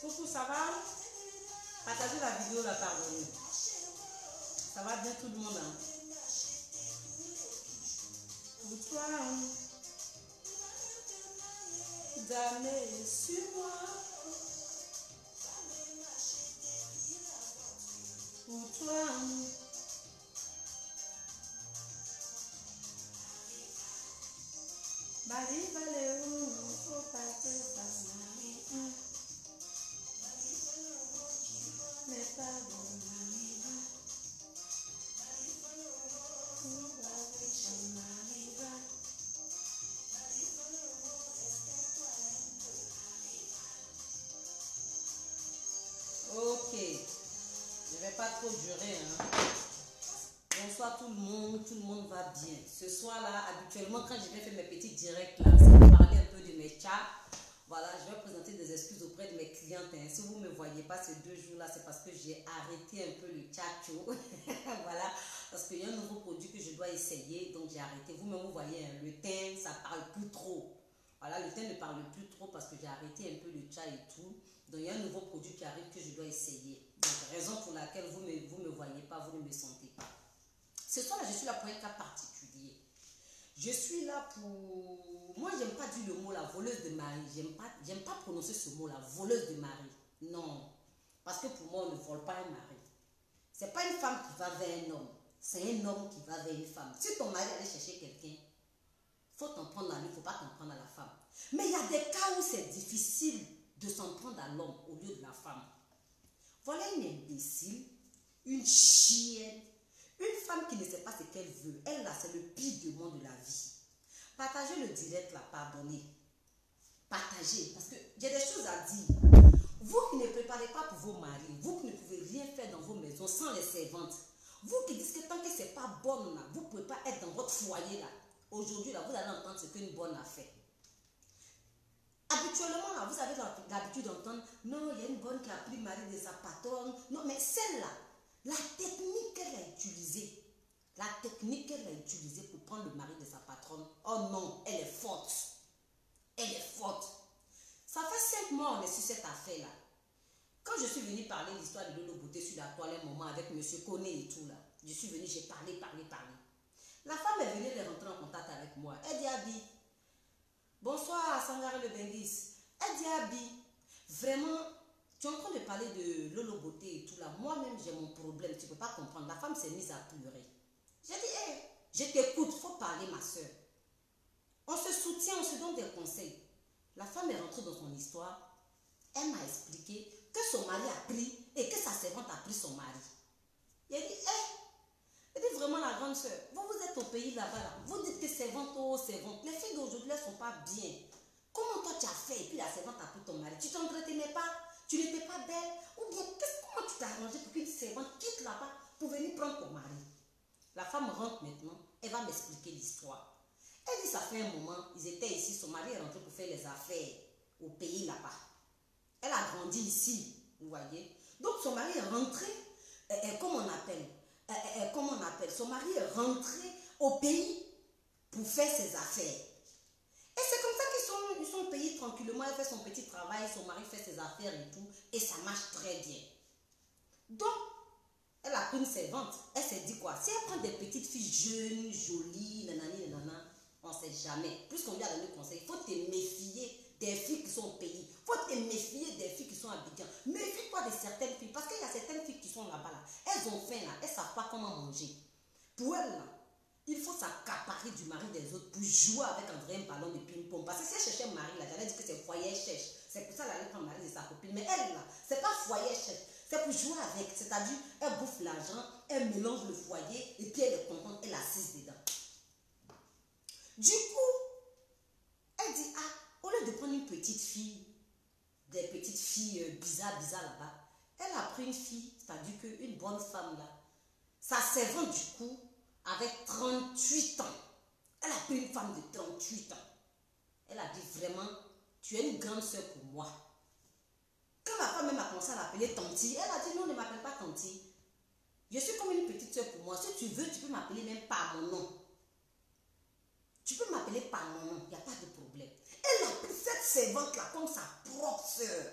Coucou, ça va? Partagez la vidéo là, pardonnez. Ça va bien tout le monde, hein? Pour toi, hein? Damné sur moi. Pour toi, hein? Bali, bali, faut pas que ça m'arrive. Mais pas bon. Ok, je vais pas trop durer, hein. Bonsoir tout le monde va bien. Ce soir là, habituellement quand je vais faire mes petits directs là, c'est pour parler un peu de mes chats. Voilà, je vais présenter des excuses auprès de mes clientes, hein. Si vous ne me voyez pas ces 2 jours là, c'est parce que j'ai arrêté un peu le tchatcho. Voilà, parce qu'il y a un nouveau produit que je dois essayer, donc j'ai arrêté. Vous-même vous voyez, hein, le thym, ça parle plus trop. Voilà, le thym ne parle plus trop parce que j'ai arrêté un peu le chat et tout. Donc il y a un nouveau produit qui arrive que je dois essayer. Donc raison pour laquelle vous me voyez pas, vous ne me sentez pas. Ce soir là, je suis là pour un cas particulier. Je suis là pour... Moi, j'aime pas dire le mot la voleuse de mari. J'aime pas prononcer ce mot la voleuse de mari. Non. Parce que pour moi, on ne vole pas un mari. C'est pas une femme qui va vers un homme. C'est un homme qui va vers une femme. Si ton mari allait chercher quelqu'un, faut t'en prendre à lui, faut pas t'en prendre à la femme. Mais il y a des cas où c'est difficile de s'en prendre à l'homme au lieu de la femme. Voilà une imbécile, une chienne, une femme qui ne sait pas ce qu'elle veut. Elle là, c'est le pire démon de la vie. Partagez le direct là, pardonnez. Partagez, parce que j'ai des choses à dire. Vous qui ne préparez pas pour vos maris, vous qui ne pouvez rien faire dans vos maisons sans les servantes, vous qui dites que tant que c'est pas bonne là, vous ne pouvez pas être dans votre foyer là. Aujourd'hui là, vous allez entendre ce qu'une bonne a fait. Habituellement là, vous avez l'habitude d'entendre, non, il y a une bonne qui a pris le mari de sa patronne. Non, mais celle-là, la technique qu'elle a utilisée, pour prendre le mari de sa patronne, oh non, elle est forte. Elle est forte. Ça fait 5 mois on est sur cette affaire-là. Quand je suis venue parler de l'histoire de Lolo Beauté sur la toile un moment avec M. Koné et tout là, je suis venue, j'ai parlé. La femme est venue de rentrer en contact avec moi. Elle dit, Abi, bonsoir Sangare le Bengis. Elle dit, Abi, vraiment, tu es en train de parler de Lolo Beauté et tout là. Moi-même, j'ai mon problème, tu ne peux pas comprendre. La femme s'est mise à pleurer. J'ai dit, hey, je t'écoute, il faut parler ma soeur. On se soutient, on se donne des conseils. La femme est rentrée dans son histoire. Elle m'a expliqué que son mari a pris et que sa servante a pris son mari. Il a dit, hé, elle dit vraiment la grande soeur, vous êtes au pays là-bas, là. Vous dites que servante, oh servante. Les filles d'aujourd'hui, elles ne sont pas bien. Comment toi tu as fait et puis la servante a pris ton mari? Tu t'entretenais pas? Tu n'étais pas belle? Ou bien, comment tu t'es arrangé pour qu'une servante quitte là-bas pour venir prendre ton mari? La femme rentre maintenant, elle va m'expliquer l'histoire. Elle dit, ça fait un moment, ils étaient ici, son mari est rentré pour faire les affaires au pays là-bas. Elle a grandi ici, vous voyez. Donc son mari est rentré, comment on appelle, son mari est rentré au pays pour faire ses affaires. Et c'est comme ça qu'ils sont payés tranquillement, elle fait son petit travail, son mari fait ses affaires et tout, et ça marche très bien. Donc, elle a pris une servante, elle s'est dit quoi? Si elle prend des petites filles jeunes, jolies, nanani, nanana, on ne sait jamais. Puisqu'on lui a donné conseil, il faut te méfier des filles qui sont au pays. Il faut te méfier des filles qui sont à Abidjan. Méfie-toi de certaines filles. Parce qu'il y a certaines filles qui sont là-bas. Là. Elles ont faim là. Elles ne savent pas comment manger. Pour elles, là, il faut s'accaparer du mari des autres pour jouer avec un vrai ballon de ping-pong. Parce que si elle cherchait un mari, là, j'allais dire que c'est foyer cherche. C'est pour ça qu'elle allait prendre le mari de sa copine. Mais elle, là, c'est pas foyer cherche. C'est pour jouer avec. C'est-à-dire, elle bouffe l'argent, elle mélange le foyer et puis elle est contente, elle assise dedans. Du coup, elle dit, ah, au lieu de prendre une petite fille, des petites filles bizarres là-bas, elle a pris une fille, c'est-à-dire qu'une bonne femme là, sa servante du coup, avec 38 ans. Elle a pris une femme de 38 ans. Elle a dit vraiment, tu es une grande soeur pour moi. Quand la femme même a commencé à l'appeler Tanti, elle a dit non, ne m'appelle pas Tanti. Je suis comme une petite soeur pour moi. Si tu veux, tu peux m'appeler même par mon nom. Tu peux m'appeler par mon nom, il n'y a pas de problème. Elle a pris cette servante-là comme sa propre soeur.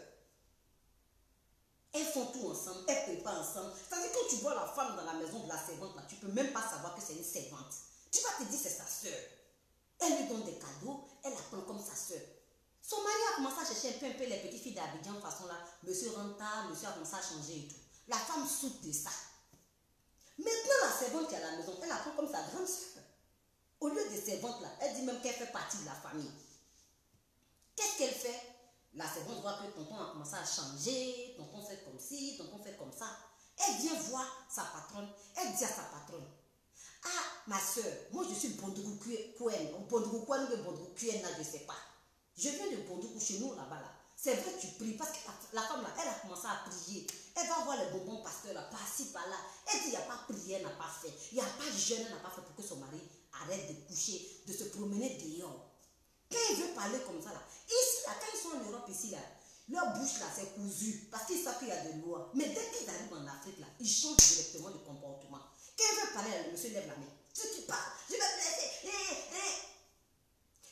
Elles font tout ensemble, elles préparent ensemble. C'est-à-dire que quand tu vois la femme dans la maison de la servante, là, tu ne peux même pas savoir que c'est une servante. Tu vas te dire c'est sa soeur. Elle lui donne des cadeaux, elle la prend comme sa soeur. Son mari a commencé à chercher un peu les petites filles d'Abidjan, façon là, monsieur rentre tard, monsieur a commencé à changer et tout. La femme souffre de ça. Maintenant, la servante qui est à la maison, elle la prend comme sa grande soeur. Au lieu de servante là, elle dit même qu'elle fait partie de la famille. Qu'est-ce qu'elle fait? La servante voit que tonton a commencé à changer, tonton fait comme ci, tonton fait comme ça. Elle vient voir sa patronne, elle dit à sa patronne, ah, ma soeur, moi je suis Bondoukou Kouen, Bondoukou Kouen ou Bondoukou Kouen, là, je ne sais pas. Je viens de Bondoukou chez nous là-bas là. C'est vrai que tu pries parce que la femme là, elle a commencé à prier. Elle va voir les bonbons pasteurs là, par-ci, par-là. Elle dit, il n'y a pas prière, elle n'a pas fait. Il n'y a pas de jeûne, elle n'a pas fait pour que son mari arrête de coucher, de se promener dehors. Quand il veut parler comme ça là, ici là, quand ils sont en Europe ici là, leur bouche là c'est cousu parce qu'ils savent qu'il y a des lois. Mais dès qu'ils arrivent en Afrique là, ils changent directement de comportement. Quand il veut parler, le monsieur lève la main. Tu parles, je vais te laisser.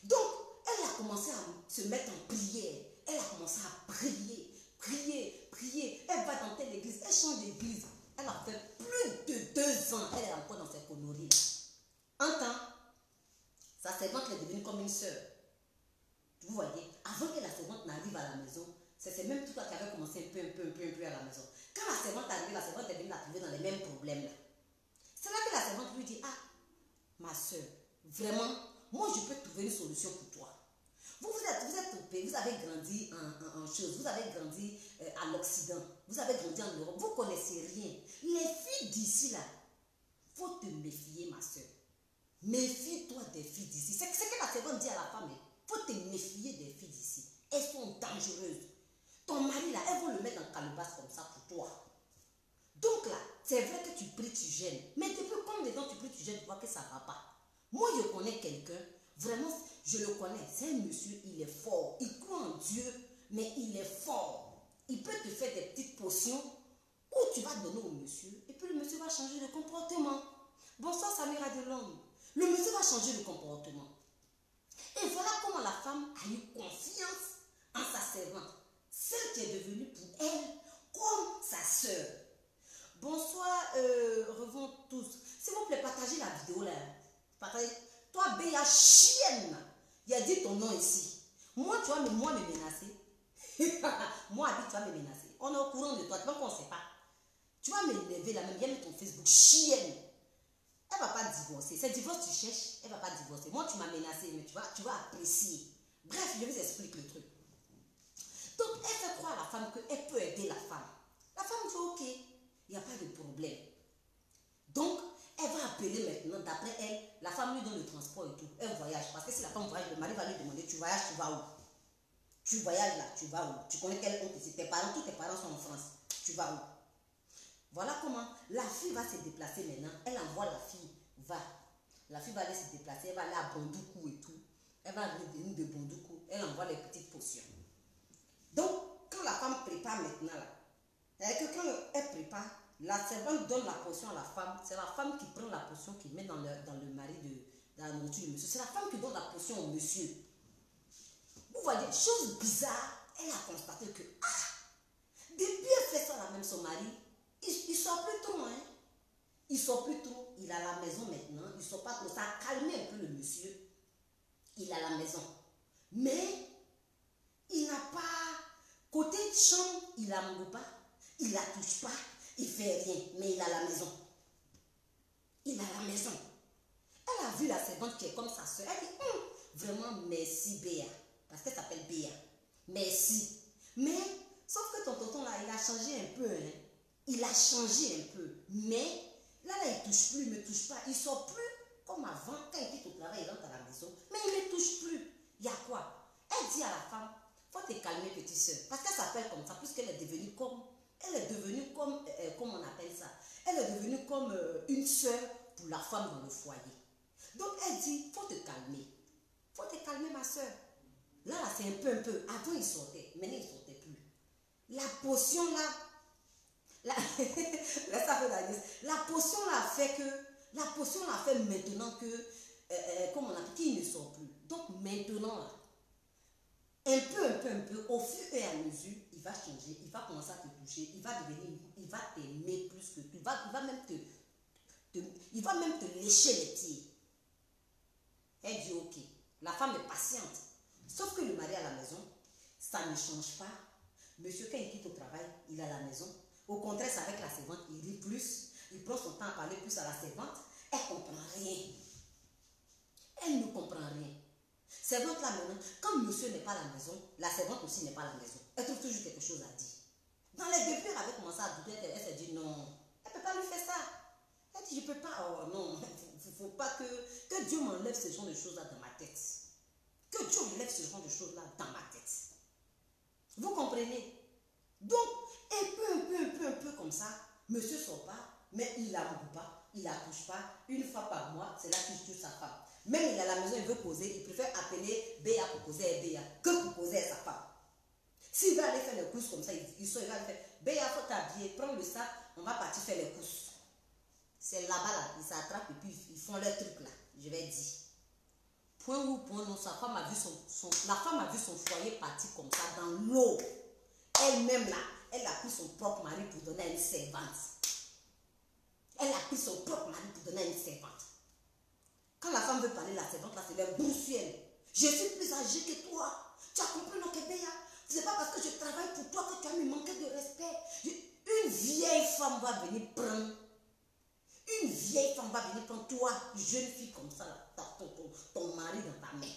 Donc, elle a commencé à se mettre en prière. Elle a commencé à prier, prier, prier. Elle va dans telle église, elle change d'église. Elle a fait plus de 2 ans. Elle est encore dans ses conneries. Un temps, sa servante est devenue comme une soeur. Vous voyez, avant que la servante n'arrive à la maison, c'est même tout ça qui avait commencé un peu à la maison. Quand la servante est arrivée, la servante est venue la trouver dans les mêmes problèmes là. C'est là que la servante lui dit, ah, ma soeur, vraiment, moi je peux trouver une solution pour toi. Vous êtes au pays, vous avez grandi en chose, vous avez grandi à l'Occident, vous avez grandi en Europe, vous ne connaissez rien. Les filles d'ici là, il faut te méfier ma soeur. Méfie-toi des filles d'ici. C'est ce que la servante dit à la femme. Il faut te méfier des filles d'ici. Elles sont dangereuses. Ton mari là, elles vont le mettre en calebasse comme ça pour toi. Donc là, c'est vrai que tu pries, tu gênes. Mais depuis combien de temps tu pries, tu gênes, tu vois que ça ne va pas. Moi, je connais quelqu'un, vraiment, je le connais. C'est un monsieur, il est fort. Il croit en Dieu, mais il est fort. Il peut te faire des petites potions où tu vas donner au monsieur et puis le monsieur va changer de comportement. Bonsoir Samira Delhomme. Le monsieur va changer de comportement. Et voilà comment la femme a eu confiance en sa servante. Celle qui est devenue pour elle comme sa sœur. Bonsoir, revenons tous. S'il vous plaît, partagez la vidéo là. Partagez. Toi, Béa chienne, il a dit ton nom ici. Moi, tu vas me menacer. Moi, tu vas me menacer. On est au courant de toi, tu vois qu'on ne sait pas. Tu vas m'élever là même, viens mettre ton Facebook chienne. Elle ne va pas divorcer. C'est divorce tu cherches, elle ne va pas divorcer. Moi, tu m'as menacé, mais tu vas apprécier. Bref, je vous explique le truc. Donc, elle fait croire à la femme qu'elle peut aider la femme. La femme dit ok, il n'y a pas de problème. Donc, elle va appeler maintenant, d'après elle, la femme lui donne le transport et tout. Elle voyage. Parce que si la femme voyage, le mari va lui demander tu voyages, tu vas où? Tu voyages là, tu vas où? Tu connais quel oncle ici? Tes parents, tous tes parents sont en France. Tu vas où? Voilà comment la fille va se déplacer maintenant. Elle envoie la fille, va. La fille va aller se déplacer, elle va aller à Bondoukou et tout. Elle va aller de Bondoukou. Elle envoie les petites potions. Donc, quand la femme prépare maintenant, là, c'est-à-dire que quand elle prépare, la servante donne la potion à la femme. C'est la femme qui prend la potion, qui met dans le mari dans la nourriture du monsieur. C'est la femme qui donne la potion au monsieur. Vous voyez, chose bizarre, elle a constaté que, depuis elle fait ça la même son mari, il ne sort plus trop, hein. Il ne sort plus trop. Il est à la maison maintenant. Il ne sort pas trop. Ça a calmé un peu le monsieur. Il est à la maison. Mais, il n'a pas... Côté chambre, il la moue pas. Il la touche pas. Il ne fait rien. Mais il est à la maison. Il est à la maison. Elle a vu la servante qui est comme sa soeur. Elle dit, vraiment, merci Béa. Parce qu'elle s'appelle Béa. Merci. Mais, sauf que ton tonton là, il a changé un peu, hein. Il a changé un peu, mais là, il ne touche plus, il ne me touche pas. Il ne sort plus comme avant, quand il quitte au travail, il rentre à la maison, mais il ne me touche plus. Il y a quoi? Elle dit à la femme, il faut te calmer, petite soeur, parce qu'elle s'appelle comme ça, puisqu'elle est devenue comme, comment on appelle ça? Elle est devenue comme une soeur pour la femme dans le foyer. Donc, elle dit, il faut te calmer. Il faut te calmer, ma soeur. Là, c'est un peu. Avant, il sortait, maintenant, il ne sortait plus. La potion, là, la potion l'a fait que maintenant que comme on a dit, qu'il ne sort plus. Donc maintenant là, un peu, au fur et à mesure, il il va changer, il va commencer à te toucher, il va t'aimer plus que tout, il va même il va même te lécher les pieds. Elle dit ok, la femme est patiente. Sauf que le mari à la maison, ça ne change pas. Monsieur, quand il quitte au travail, il est à la maison. Au contraire, c'est avec la servante, il rit plus, il prend son temps à parler plus à la servante. Elle ne comprend rien. Elle ne comprend rien. Servante là maintenant, quand monsieur n'est pas à la maison, la servante aussi n'est pas à la maison. Elle trouve toujours quelque chose à dire. Dans les débuts, elle avait commencé à douter, elle s'est dit non, elle ne peut pas lui faire ça. Elle dit je ne peux pas, oh non, il ne faut pas que Dieu m'enlève ce genre de choses-là dans ma tête. Que Dieu enlève ce genre de choses-là dans ma tête. Vous comprenez? Donc, un peu comme ça, monsieur ne sort pas, mais il ne la moue pas, il ne la touche pas. Une fois par mois, c'est là qu'il touche sa femme. Même il est à la maison, il veut causer, il préfère appeler Béa pour causer à Béa que pour causer à sa femme. S'il va aller faire les courses comme ça, il sort, il va faire Béa, il faut t'habiller, prends le sac, on va partir faire les courses. C'est là-bas, là, ils s'attrapent et puis ils font leur truc là, je vais dire. Point ou point, non, sa femme a vu la femme a vu son foyer partir comme ça dans l'eau. Elle-même là, elle a pris son propre mari pour donner à une servante. Elle a pris son propre mari pour donner à une servante. Quand la femme veut parler, la servante là, c'est leur boursière. Je suis plus âgée que toi. Tu as compris, non, Kébéa? Ce n'est pas parce que je travaille pour toi que tu as me manqué de respect. Une vieille femme va venir prendre. Une vieille femme va venir prendre toi, jeune fille comme ça, là, ton mari dans ta main.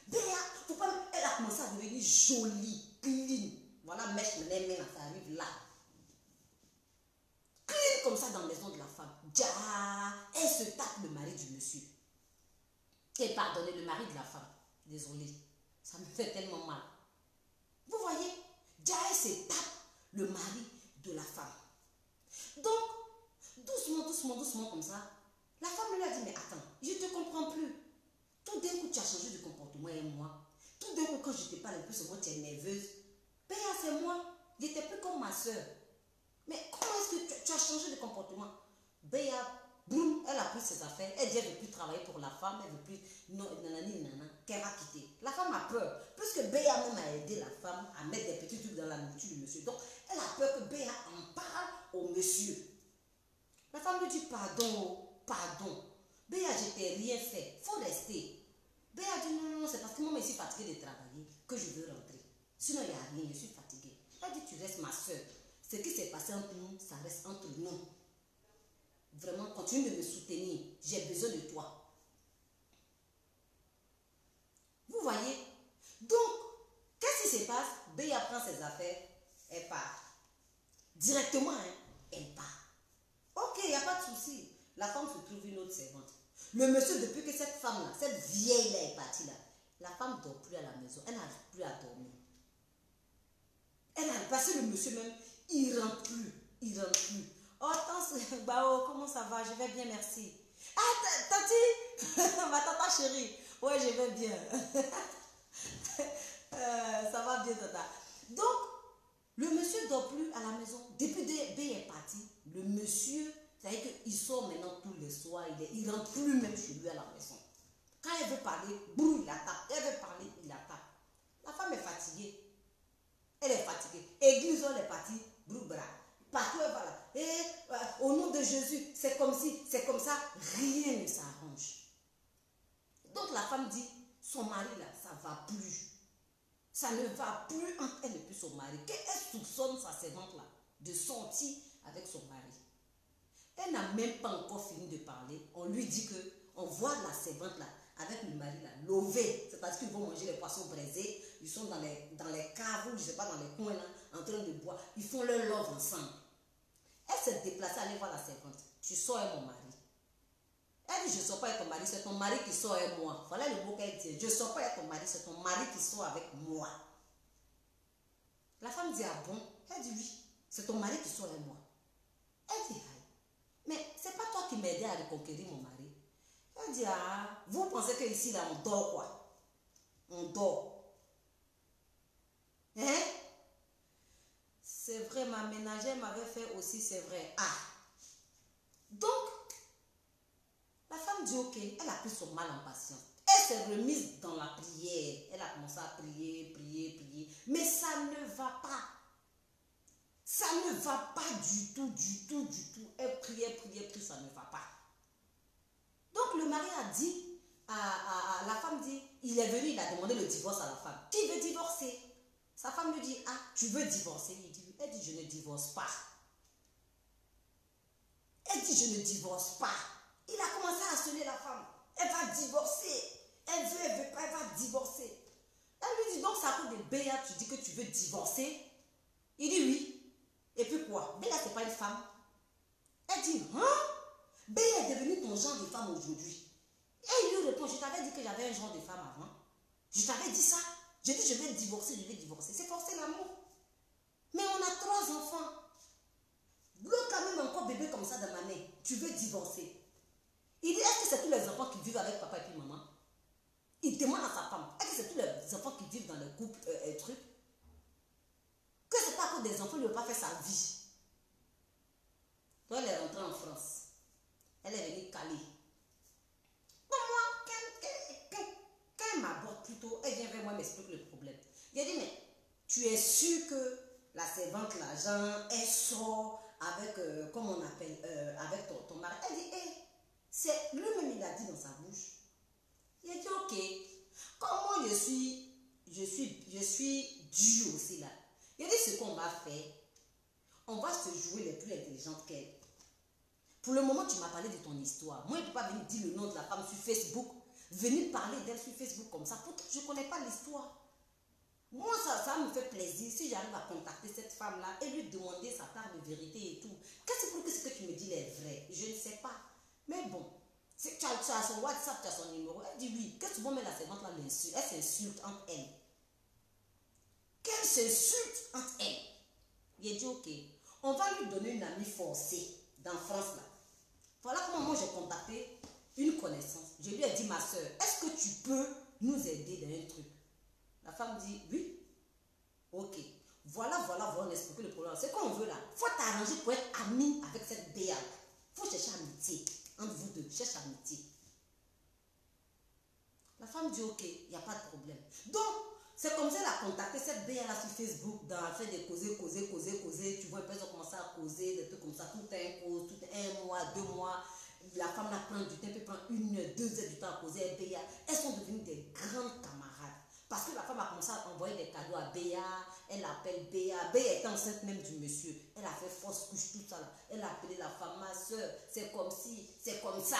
Béa, faut pas, elle a commencé à devenir jolie, clean. Voilà, mèche, maintenant, ça arrive là. Clean comme ça dans la maison de la femme. Ja, elle se tape le mari du monsieur. Et pardonnez, le mari de la femme. Désolée, ça me fait tellement mal. Vous voyez, ja, elle se tape le mari de la femme. Donc, doucement comme ça, la femme lui a dit, mais attends, je ne te comprends plus. Tout d'un coup, tu as changé de comportement et moi. Tout d'un coup, quand je te parle un peu, c'est moi, tu es nerveuse. Béa, c'est moi. Je n'étais plus comme ma soeur. Mais comment est-ce que tu as changé de comportement? Béa, boum, elle a pris ses affaires. Elle dit, elle ne veut plus travailler pour la femme. Elle ne veut plus, non, nanani, qu'elle va quitter. La femme a peur. Puisque Béa même a aidé la femme à mettre des petits trucs dans la nourriture du monsieur. Donc, elle a peur que Béa en parle au monsieur. La femme lui dit, pardon, pardon. Béa, je t'ai rien fait. Il faut rester. Béa dit, non, c'est parce que moi, je suis fatiguée de travailler que je veux rentrer. Sinon, il n'y a rien, je suis fatiguée. Elle dit, tu restes ma soeur. Ce qui s'est passé entre nous, ça reste entre nous. Vraiment, continue de me soutenir. J'ai besoin de toi. Vous voyez? Donc, qu'est-ce qui se passe? Béa prend ses affaires, elle part. Directement, hein, elle part. Ok, il n'y a pas de souci. La femme se trouve une autre servante. Le monsieur, depuis que cette femme-là, cette vieille-là est partie là, la femme ne dort plus à la maison. Elle n'arrive plus à dormir. Elle a passé le monsieur même, il ne rentre plus. Il rentre plus. Oh, Bao, comment ça va? Je vais bien, merci. Ah, Tati, ma tata chérie. Ouais, je vais bien. Ça va bien, tata. Donc, le monsieur ne dort plus à la maison. Depuis que B est parti, le monsieur, c'est-à-dire qu'il sort maintenant tous les soirs, il ne rentre plus même chez lui à la maison. Quand elle veut parler, boum, il la tape. Elle veut parler, il la tape. La femme est fatiguée. Elle est fatiguée. Église, elle est partie, broubra. Partout, elle va là. Et au nom de Jésus, c'est comme si, c'est comme ça, rien ne s'arrange. Donc la femme dit, son mari là, ça ne va plus. Ça ne va plus entre elle et puis son mari. Qu'elle soupçonne sa servante là de sortir avec son mari. Elle n'a même pas encore fini de parler. On lui dit que on voit la servante là avec le mari là levé. C'est parce qu'ils vont manger les poissons braisés. Ils sont dans les caves ou je ne sais pas dans les coins là en train de boire. Ils font leur love ensemble. Elle s'est déplacée, aller voir la servante. Tu sors avec mon mari. Elle dit, je ne sors pas avec ton mari, c'est ton mari qui sort avec moi. Voilà le mot qu'elle dit. Je ne sors pas avec ton mari, c'est ton mari qui sort avec moi. La femme dit, ah bon? Elle dit, oui, c'est ton mari qui sort avec moi. Elle dit, ah, mais c'est pas toi qui m'aidais à reconquérir mon mari. Elle dit, ah, vous pensez qu'ici, là, on dort quoi? On dort. Hein? C'est vrai, ma ménagère m'avait fait aussi, c'est vrai. Ah! Donc, la femme dit ok, elle a pris son mal en patience. Elle s'est remise dans la prière. Elle a commencé à prier. Mais ça ne va pas. va pas du tout, du tout, du tout. Elle prie, ça ne va pas. Donc le mari a dit, la femme dit, il est venu, il a demandé le divorce à la femme. Qui veut divorcer? Sa femme lui dit, ah, tu veux divorcer? Elle dit, je ne divorce pas. Elle dit, je ne divorce pas. Il a commencé à harceler la femme. Elle va divorcer. Elle veut pas, elle va divorcer. Elle lui dit, donc ça à cause de Béa, tu dis que tu veux divorcer? Il dit oui. Et puis quoi? Béa, c'est pas une femme. Elle dit, hein? Béa est devenue ton genre de femme aujourd'hui. Et il lui répond, je t'avais dit que j'avais un genre de femme avant. Je t'avais dit ça. Je dis, je vais divorcer, je vais divorcer. C'est forcer l'amour. Mais on a 3 enfants. L'autre a même encore bébé comme ça dans ma main. Tu veux divorcer? Il dit, est-ce que c'est tous les enfants qui vivent avec papa et puis maman? Il demande à sa femme, est-ce que c'est tous les enfants qui vivent dans le couple truc? Que c'est pas à cause des enfants, il ne veut pas faire sa vie. Donc elle est rentrée en France. Elle est venue caler. Bon, moi, quand elle m'aborde plutôt, elle vient vers moi m'explique le problème. J'ai dit, mais tu es sûr que la servante, l'agent, elle sort avec, comment on appelle, avec ton mari? Elle dit, hey, c'est lui-même, il a dit dans sa bouche. Il a dit, ok, comme moi je suis dure aussi là. Il a dit, ce qu'on va faire, on va se jouer les plus intelligentes qu'elle. Pour le moment, tu m'as parlé de ton histoire. Moi, je ne peux pas venir dire le nom de la femme sur Facebook, venir parler d'elle sur Facebook comme ça. Pourtant, je ne connais pas l'histoire. Moi, ça me fait plaisir si j'arrive à contacter cette femme-là et lui demander sa part de vérité et tout. Qu'est-ce que ce que tu me dis est vrai? Je ne sais pas. Mais bon, tu as son WhatsApp, tu as son numéro. Elle dit oui. Qu'est-ce que tu vas mettre la servante là l'insulte? Elle s'insulte entre elles. Qu'elle s'insulte entre elles. Il a dit ok, on va lui donner une amie forcée dans France là. Voilà comment moi j'ai contacté une connaissance. Je lui ai dit, ma soeur, est-ce que tu peux nous aider dans un truc? La femme dit oui. Ok. Voilà, on explique le problème. C'est qu'on veut là. Il faut t'arranger pour être ami avec cette Béa. Il faut chercher amitié. Entre vous deux, cherche amitié. La femme dit ok, il n'y a pas de problème. Donc, c'est comme ça qu'elle a contacté cette Béa là sur Facebook, dans le fait de causer. Tu vois, ils ont commencé à causer, des trucs comme ça, tout un mois, 2 mois. La femme là prend du temps, peut prendre 1 heure, 2 heures du temps à causer avec Béa. Elles sont devenues des grandes camarades. Parce que la femme a commencé à envoyer des cadeaux à Béa, elle appelle Béa. Béa était enceinte même du monsieur. Elle a fait fausse couche, tout ça là. Elle a appelé la femme, ma soeur, c'est comme si, c'est comme ça.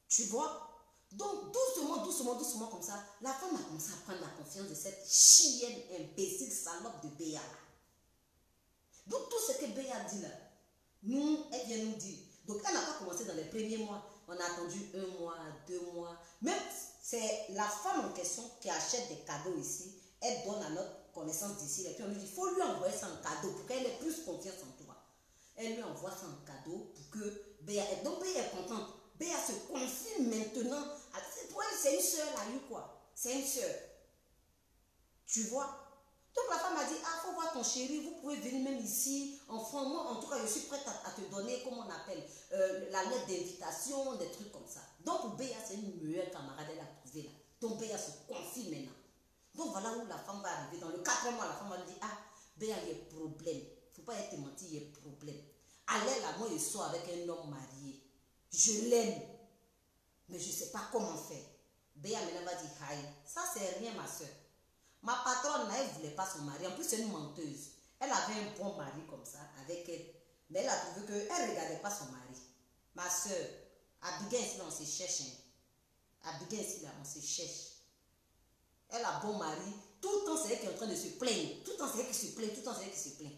Tu vois? Donc, doucement comme ça, la femme a commencé à prendre la confiance de cette chienne imbécile, salope de Béa. Donc, tout ce que Béa dit là, elle vient nous dire. Donc, elle n'a pas commencé dans les premiers mois. On a attendu 1 mois, 2 mois. Même, c'est la femme en question qui achète des cadeaux ici. Elle donne à notre connaissance d'ici. Et puis, on lui dit, il faut lui envoyer ça en cadeau pour qu'elle ait plus confiance en toi. Elle lui envoie ça en cadeau pour que Béa... Donc, Béa est contente. Béa se confie maintenant. Pour elle, c'est une soeur, là, lui, quoi. C'est une soeur. Tu vois? Donc la femme a dit, ah, faut voir ton chéri, vous pouvez venir même ici, en France. Moi, en tout cas, je suis prête à te donner, comment on appelle, la lettre d'invitation, des trucs comme ça. Donc pour Béa, c'est une meilleure camarade, elle a trouvé là. Donc Béa se confie maintenant. Donc voilà où la femme va arriver. Dans le 4e mois, la femme va lui dire, ah, Béa, il y a problème. Il ne faut pas être menti, il y a problème. Allez là, moi, je sors avec un homme marié. Je l'aime. Mais je ne sais pas comment faire. Béa maintenant va dire, aïe, ça c'est rien ma soeur. Ma patronne, elle ne voulait pas son mari. En plus, c'est une menteuse. Elle avait un bon mari comme ça, avec elle. Mais elle a trouvé qu'elle ne regardait pas son mari. Ma soeur, Abigail ici, là, on se cherche. Abigail ici, là, on se cherche. Elle a un bon mari. Tout le temps, c'est elle qui est en train de se plaindre. Tout le temps, c'est elle qui se plaint. Tout le temps, c'est elle qui se plaint.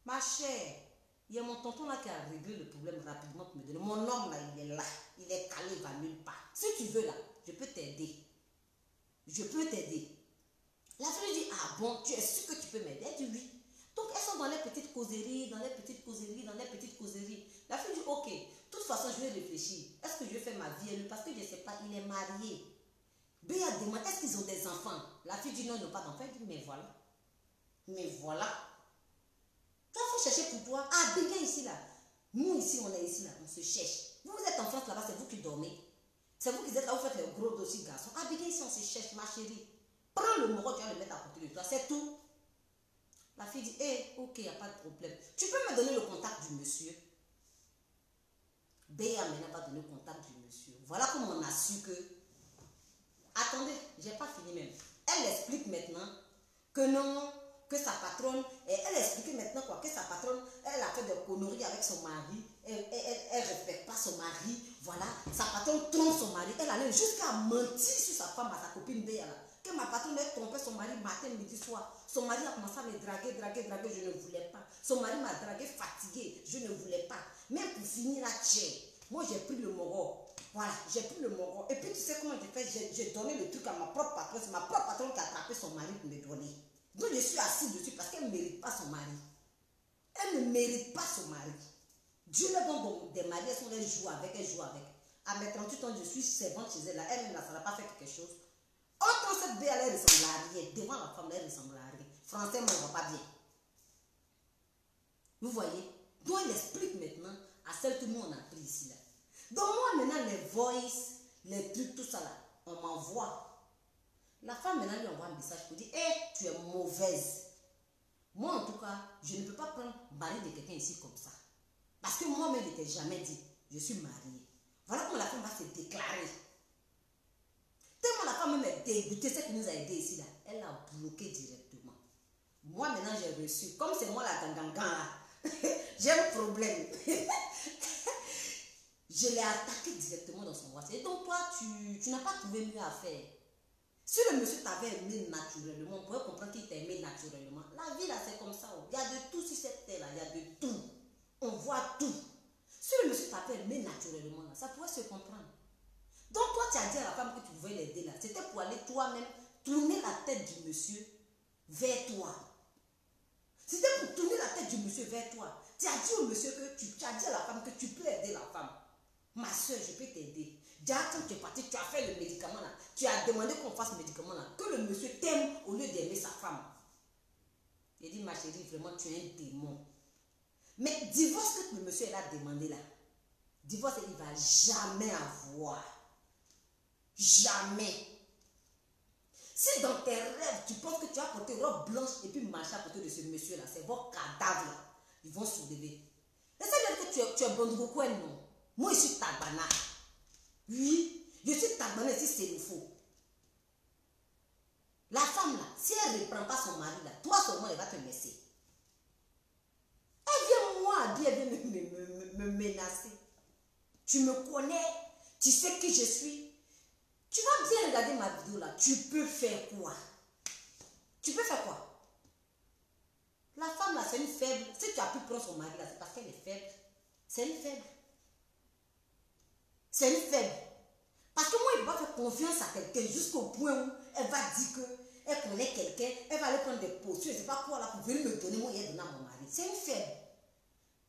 Ma chère, il y a mon tonton là qui a réglé le problème rapidement pour me donner. Mon homme là, il est là. Il est calé, il va nulle part. Si tu veux là, je peux t'aider. Je peux t'aider. La fille dit, ah bon, tu es sûr que tu peux m'aider? Elle dit oui. Donc elles sont dans les petites causeries, dans les petites causeries. La fille dit, ok, de toute façon, je vais réfléchir. Est-ce que je vais faire ma vie à lui? Parce que je ne sais pas, il est marié. Béa demande, est-ce qu'ils ont des enfants? La fille dit, non, ils n'ont pas d'enfants. Elle dit, mais voilà. Mais voilà. Toi, il faut chercher pour toi. Ah, Béa ici, là. Nous, ici, on est ici, là. On se cherche. Vous êtes en France, là-bas, c'est vous qui dormez. C'est vous qui êtes là, vous faites les gros dossiers, garçons. Ah, Béa ici, on se cherche, ma chérie. Prends le moro, tu vas le mettre à côté de toi. C'est tout. La fille dit, hé, ok, il n'y a pas de problème. Tu peux me donner le contact du monsieur? Béa maintenant va donner le contact du monsieur. Voilà comment on a su que... Attendez, j'ai pas fini même. Elle explique maintenant que non, que sa patronne... Elle explique maintenant quoi, que sa patronne, elle a fait des conneries avec son mari. Elle respecte pas son mari. Voilà, sa patronne trompe son mari. Elle allait jusqu'à mentir sur sa femme, à sa copine Béa là. Que ma patronne ait trompé son mari matin, midi, soir. Son mari a commencé à me draguer, je ne voulais pas. Son mari m'a dragué fatigué, je ne voulais pas. Même pour finir la tchè, moi j'ai pris le moro. Voilà, j'ai pris le moro. Et puis tu sais comment j'ai fait? J'ai donné le truc à ma propre patronne. C'est ma propre patronne qui a attrapé son mari pour me donner. Donc je suis assise dessus parce qu'elle ne mérite pas son mari. Elle ne mérite pas son mari. Dieu le donne des maris, elle joue avec, elle joue avec. À mes 38 ans, je suis servante chez elle là. Elle ne n'a pas fait quelque chose. Autant cette Béa, elle ressemble à rien. Devant la femme, elle ressemble à rien. Français, moi, on ne va pas bien. Vous voyez? Donc, elle explique maintenant à celle que nous, on a pris ici là. Donc, moi, maintenant, les voice, les trucs, tout ça là, on m'envoie. La femme, maintenant, lui envoie un message pour dire, hé, tu es mauvaise. Moi, en tout cas, je ne peux pas prendre mari de quelqu'un ici comme ça. Parce que moi-même, je ne t'ai jamais dit, je suis mariée. Voilà comment la femme va se déclarer. Tellement la femme même est dégoûtée, celle qui nous a aidés ici là, elle l'a bloqué directement. Moi maintenant j'ai reçu, comme c'est moi la gangangan là, j'ai un problème. Je l'ai attaqué directement dans son WhatsApp. Et donc toi, tu n'as pas trouvé mieux à faire. Si le monsieur t'avait aimé naturellement, on pourrait comprendre qu'il t'a aimé naturellement. La vie là c'est comme ça. Il y a de tout sur cette terre là, il y a de tout. On voit tout. Si le monsieur t'avait aimé naturellement là, ça pourrait se comprendre. Donc toi tu as dit à la femme que tu pouvais l'aider là, c'était pour aller toi-même tourner la tête du monsieur vers toi. C'était pour tourner la tête du monsieur vers toi. Tu as dit au monsieur que tu as dit à la femme que tu peux aider la femme. Ma soeur, je peux t'aider. Déjà quand tu es parti, tu as fait le médicament là. Tu as demandé qu'on fasse le médicament là. Que le monsieur t'aime au lieu d'aimer sa femme. Il dit ma chérie, vraiment tu es un démon. Mais divorce que le monsieur a demandé là, divorce il ne va jamais avoir. Jamais. Si dans tes rêves, tu penses que tu as porté une robe blanche et puis marcher à côté de ce monsieur-là, c'est vos cadavres là, ils vont soulever. Et ça veut dire que tu es bon de quoi, non? Moi, je suis Tagbana. Oui, je suis Tagbana si c'est le faux. La femme là, si elle ne reprend pas son mari là, toi seulement, elle va te laisser. Elle vient moi, elle vient me menacer. Tu me connais, tu sais qui je suis. Tu vas bien regarder ma vidéo là. Tu peux faire quoi? Tu peux faire quoi? La femme là, c'est une faible. Si tu as pu prendre son mari là, c'est parce qu'elle est faible. C'est une faible. C'est une faible. Parce que moi, il va faire confiance à quelqu'un jusqu'au point où elle va dire qu'elle connaît quelqu'un, elle va aller prendre des postures, je ne sais pas quoi là, pour venir me donner, moi, et donner à mon mari. C'est une faible.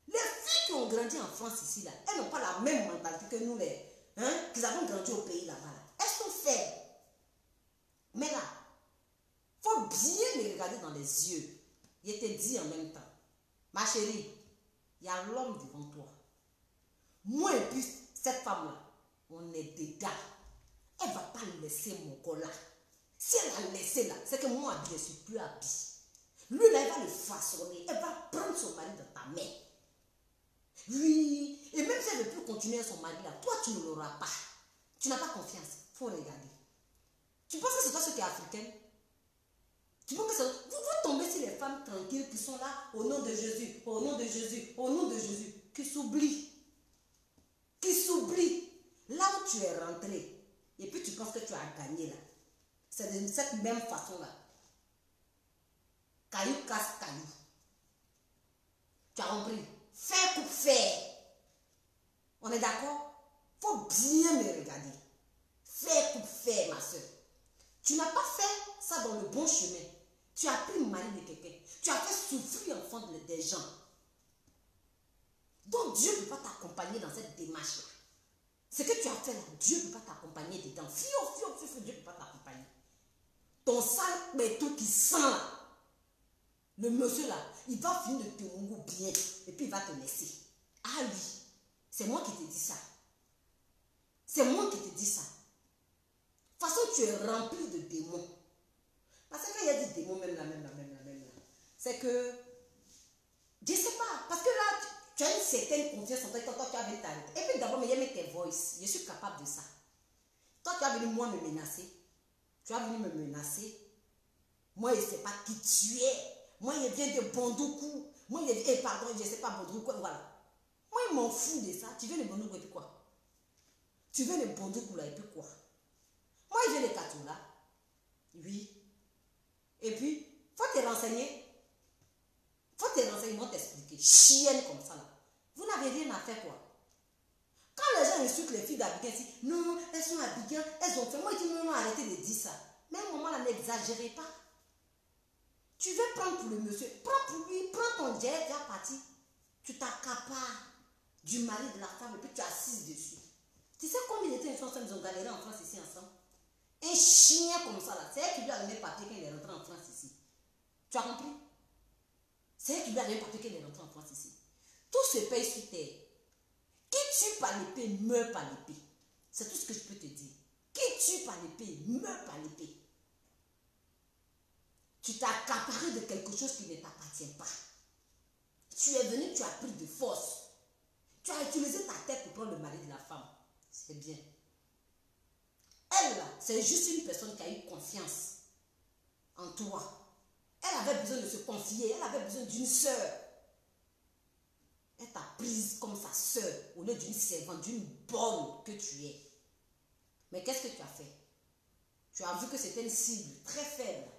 Les filles qui ont grandi en France ici là, elles n'ont pas la même mentalité que nous, qui avons grandi au pays là-bas. Elles sont faibles. Mais là, il faut bien les regarder dans les yeux. Je te dis en même temps, ma chérie, il y a l'homme devant toi. Moi et puis cette femme-là, on est des gars. Elle ne va pas laisser mon corps là. Si elle a laissé là, c'est que moi, je ne suis plus habillée. Lui là, elle va le façonner. Elle va prendre son mari dans ta main. Oui, et même si elle ne veut plus continuer son mari là, toi tu ne l'auras pas. Tu n'as pas confiance. Il faut regarder. Tu penses que c'est toi ce qui est africaine? Tu penses que c'est... Vous tombez sur les femmes tranquilles qui sont là au nom de Jésus, au nom de Jésus, au nom de Jésus, qui s'oublient. Qui s'oublient. Là où tu es rentré, et puis tu penses que tu as gagné là. C'est de cette même façon là. Caillou casse caillou. Tu as compris? Faire pour faire. On est d'accord? Il faut bien me regarder. Faire pour faire, ma soeur. Tu n'as pas fait ça dans le bon chemin. Tu as pris le mari de quelqu'un. Tu as fait souffrir en fond des gens. Donc Dieu ne peut pas t'accompagner dans cette démarche-là. Ce que tu as fait là, Dieu ne peut pas t'accompagner dedans. Dieu ne peut pas t'accompagner. Ton sale béton qui sent là, le monsieur là, il va finir de te mourir bien et puis il va te laisser. Ah oui, c'est moi qui te dis ça. C'est moi qui te dis ça. De toute façon, tu es rempli de démons. Parce qu'il y a des démons même là. C'est que pas. Parce que là, tu as une certaine confiance en toi quand tu as venu t'arrêter. Et puis d'abord, il y a tes voices. Je suis capable de ça. Toi, tu as venu moi me menacer. Tu as venu me menacer. Moi, je ne sais pas qui tu es. Moi, je viens de Bondoukou. Moi, je viens, pardon, je ne sais pas Bondoukou. Voilà. Moi, je m'en fous de ça. Tu viens de Bondoukou et puis quoi? Tu viens de Bondoukou là et puis quoi? Moi, je viens de Katoula. Oui. Et puis, faut te renseigner. Faut te renseigner, ils vont t'expliquer. Chienne comme ça là. Vous n'avez rien à faire quoi? Quand les gens insultent les filles d'Abidjan, ici, non, elles sont Abidjan, elles ont fait. Moi, je dis non, arrêtez de dire ça. Mais à un moment là, n'exagérez pas. Tu veux prendre pour le monsieur, prends pour lui, prends ton jet, tu es parti. Tu t'accapares du mari de la femme et puis tu assises dessus. Tu sais combien ils étaient ensemble, ils ont galéré en France ici ensemble? Un chien comme ça là, c'est elle qui lui a donné le papier quand il est rentré en France ici. Tu as compris? C'est elle qui lui a donné le papier quand il est rentré en France ici. Tout se paye sur terre. Qui tue par l'épée, meurt par l'épée. C'est tout ce que je peux te dire. Qui tue par l'épée, meurt par l'épée. Tu t'as accaparé de quelque chose qui ne t'appartient pas. Tu es venu, tu as pris de force. Tu as utilisé ta tête pour prendre le mari de la femme. C'est bien. Elle, là, c'est juste une personne qui a eu confiance en toi. Elle avait besoin de se confier. Elle avait besoin d'une sœur. Elle t'a prise comme sa sœur au lieu d'une servante, d'une bonne que tu es. Mais qu'est-ce que tu as fait? Tu as vu que c'était une cible très faible.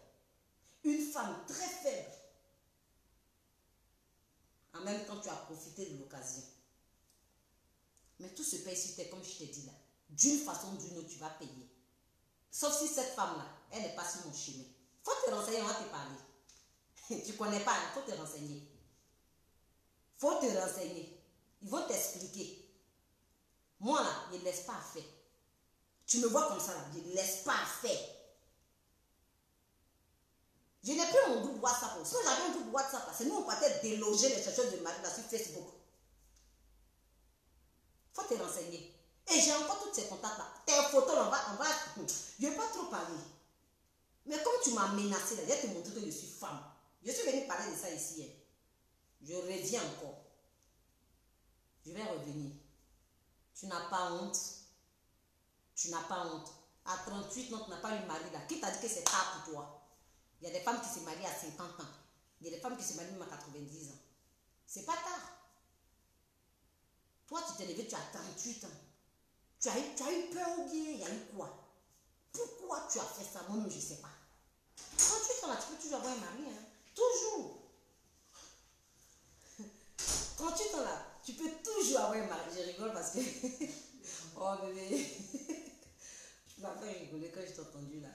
Une femme très faible. En même temps, tu as profité de l'occasion. Mais tout se paye sur terre, comme je t'ai dit là. D'une façon ou d'une autre, tu vas payer. Sauf si cette femme-là, elle n'est pas sur mon chemin. Faut te renseigner, on va te parler. Tu ne connais pas, il faut te renseigner. Faut te renseigner. Ils vont t'expliquer. Moi là, je ne laisse pas faire. Tu me vois comme ça là, je ne laisse pas faire. Je n'ai plus mon groupe WhatsApp. Sinon j'avais un groupe WhatsApp là. C'est nous on partait déloger les chercheurs de mari là sur Facebook. Faut te renseigner. Et j'ai encore tous ces contacts là. Tes photos là, on va. Je ne vais pas trop parler. Mais comme tu m'as menacé là, je vais te montrer que je suis femme. Je suis venue parler de ça ici. Hein. Je reviens encore. Je vais revenir. Tu n'as pas honte. Tu n'as pas honte. À 38 ans, tu n'as pas eu mari là. Qui t'a dit que c'est tard pour toi? Il y a des femmes qui se marient à 50 ans. Il y a des femmes qui se marient même à 90 ans. C'est pas tard. Toi, tu t'es levé, tu as 38 ans. Tu as eu peur ou bien il y a eu quoi? Pourquoi tu as fait ça? Moi-même, je ne sais pas. 38 ans là, tu peux toujours avoir un mari. Hein? Toujours. 38 ans là, tu peux toujours avoir un mari. Je rigole parce que... oh bébé. Tu m'as fait rigoler quand je t'ai entendu là.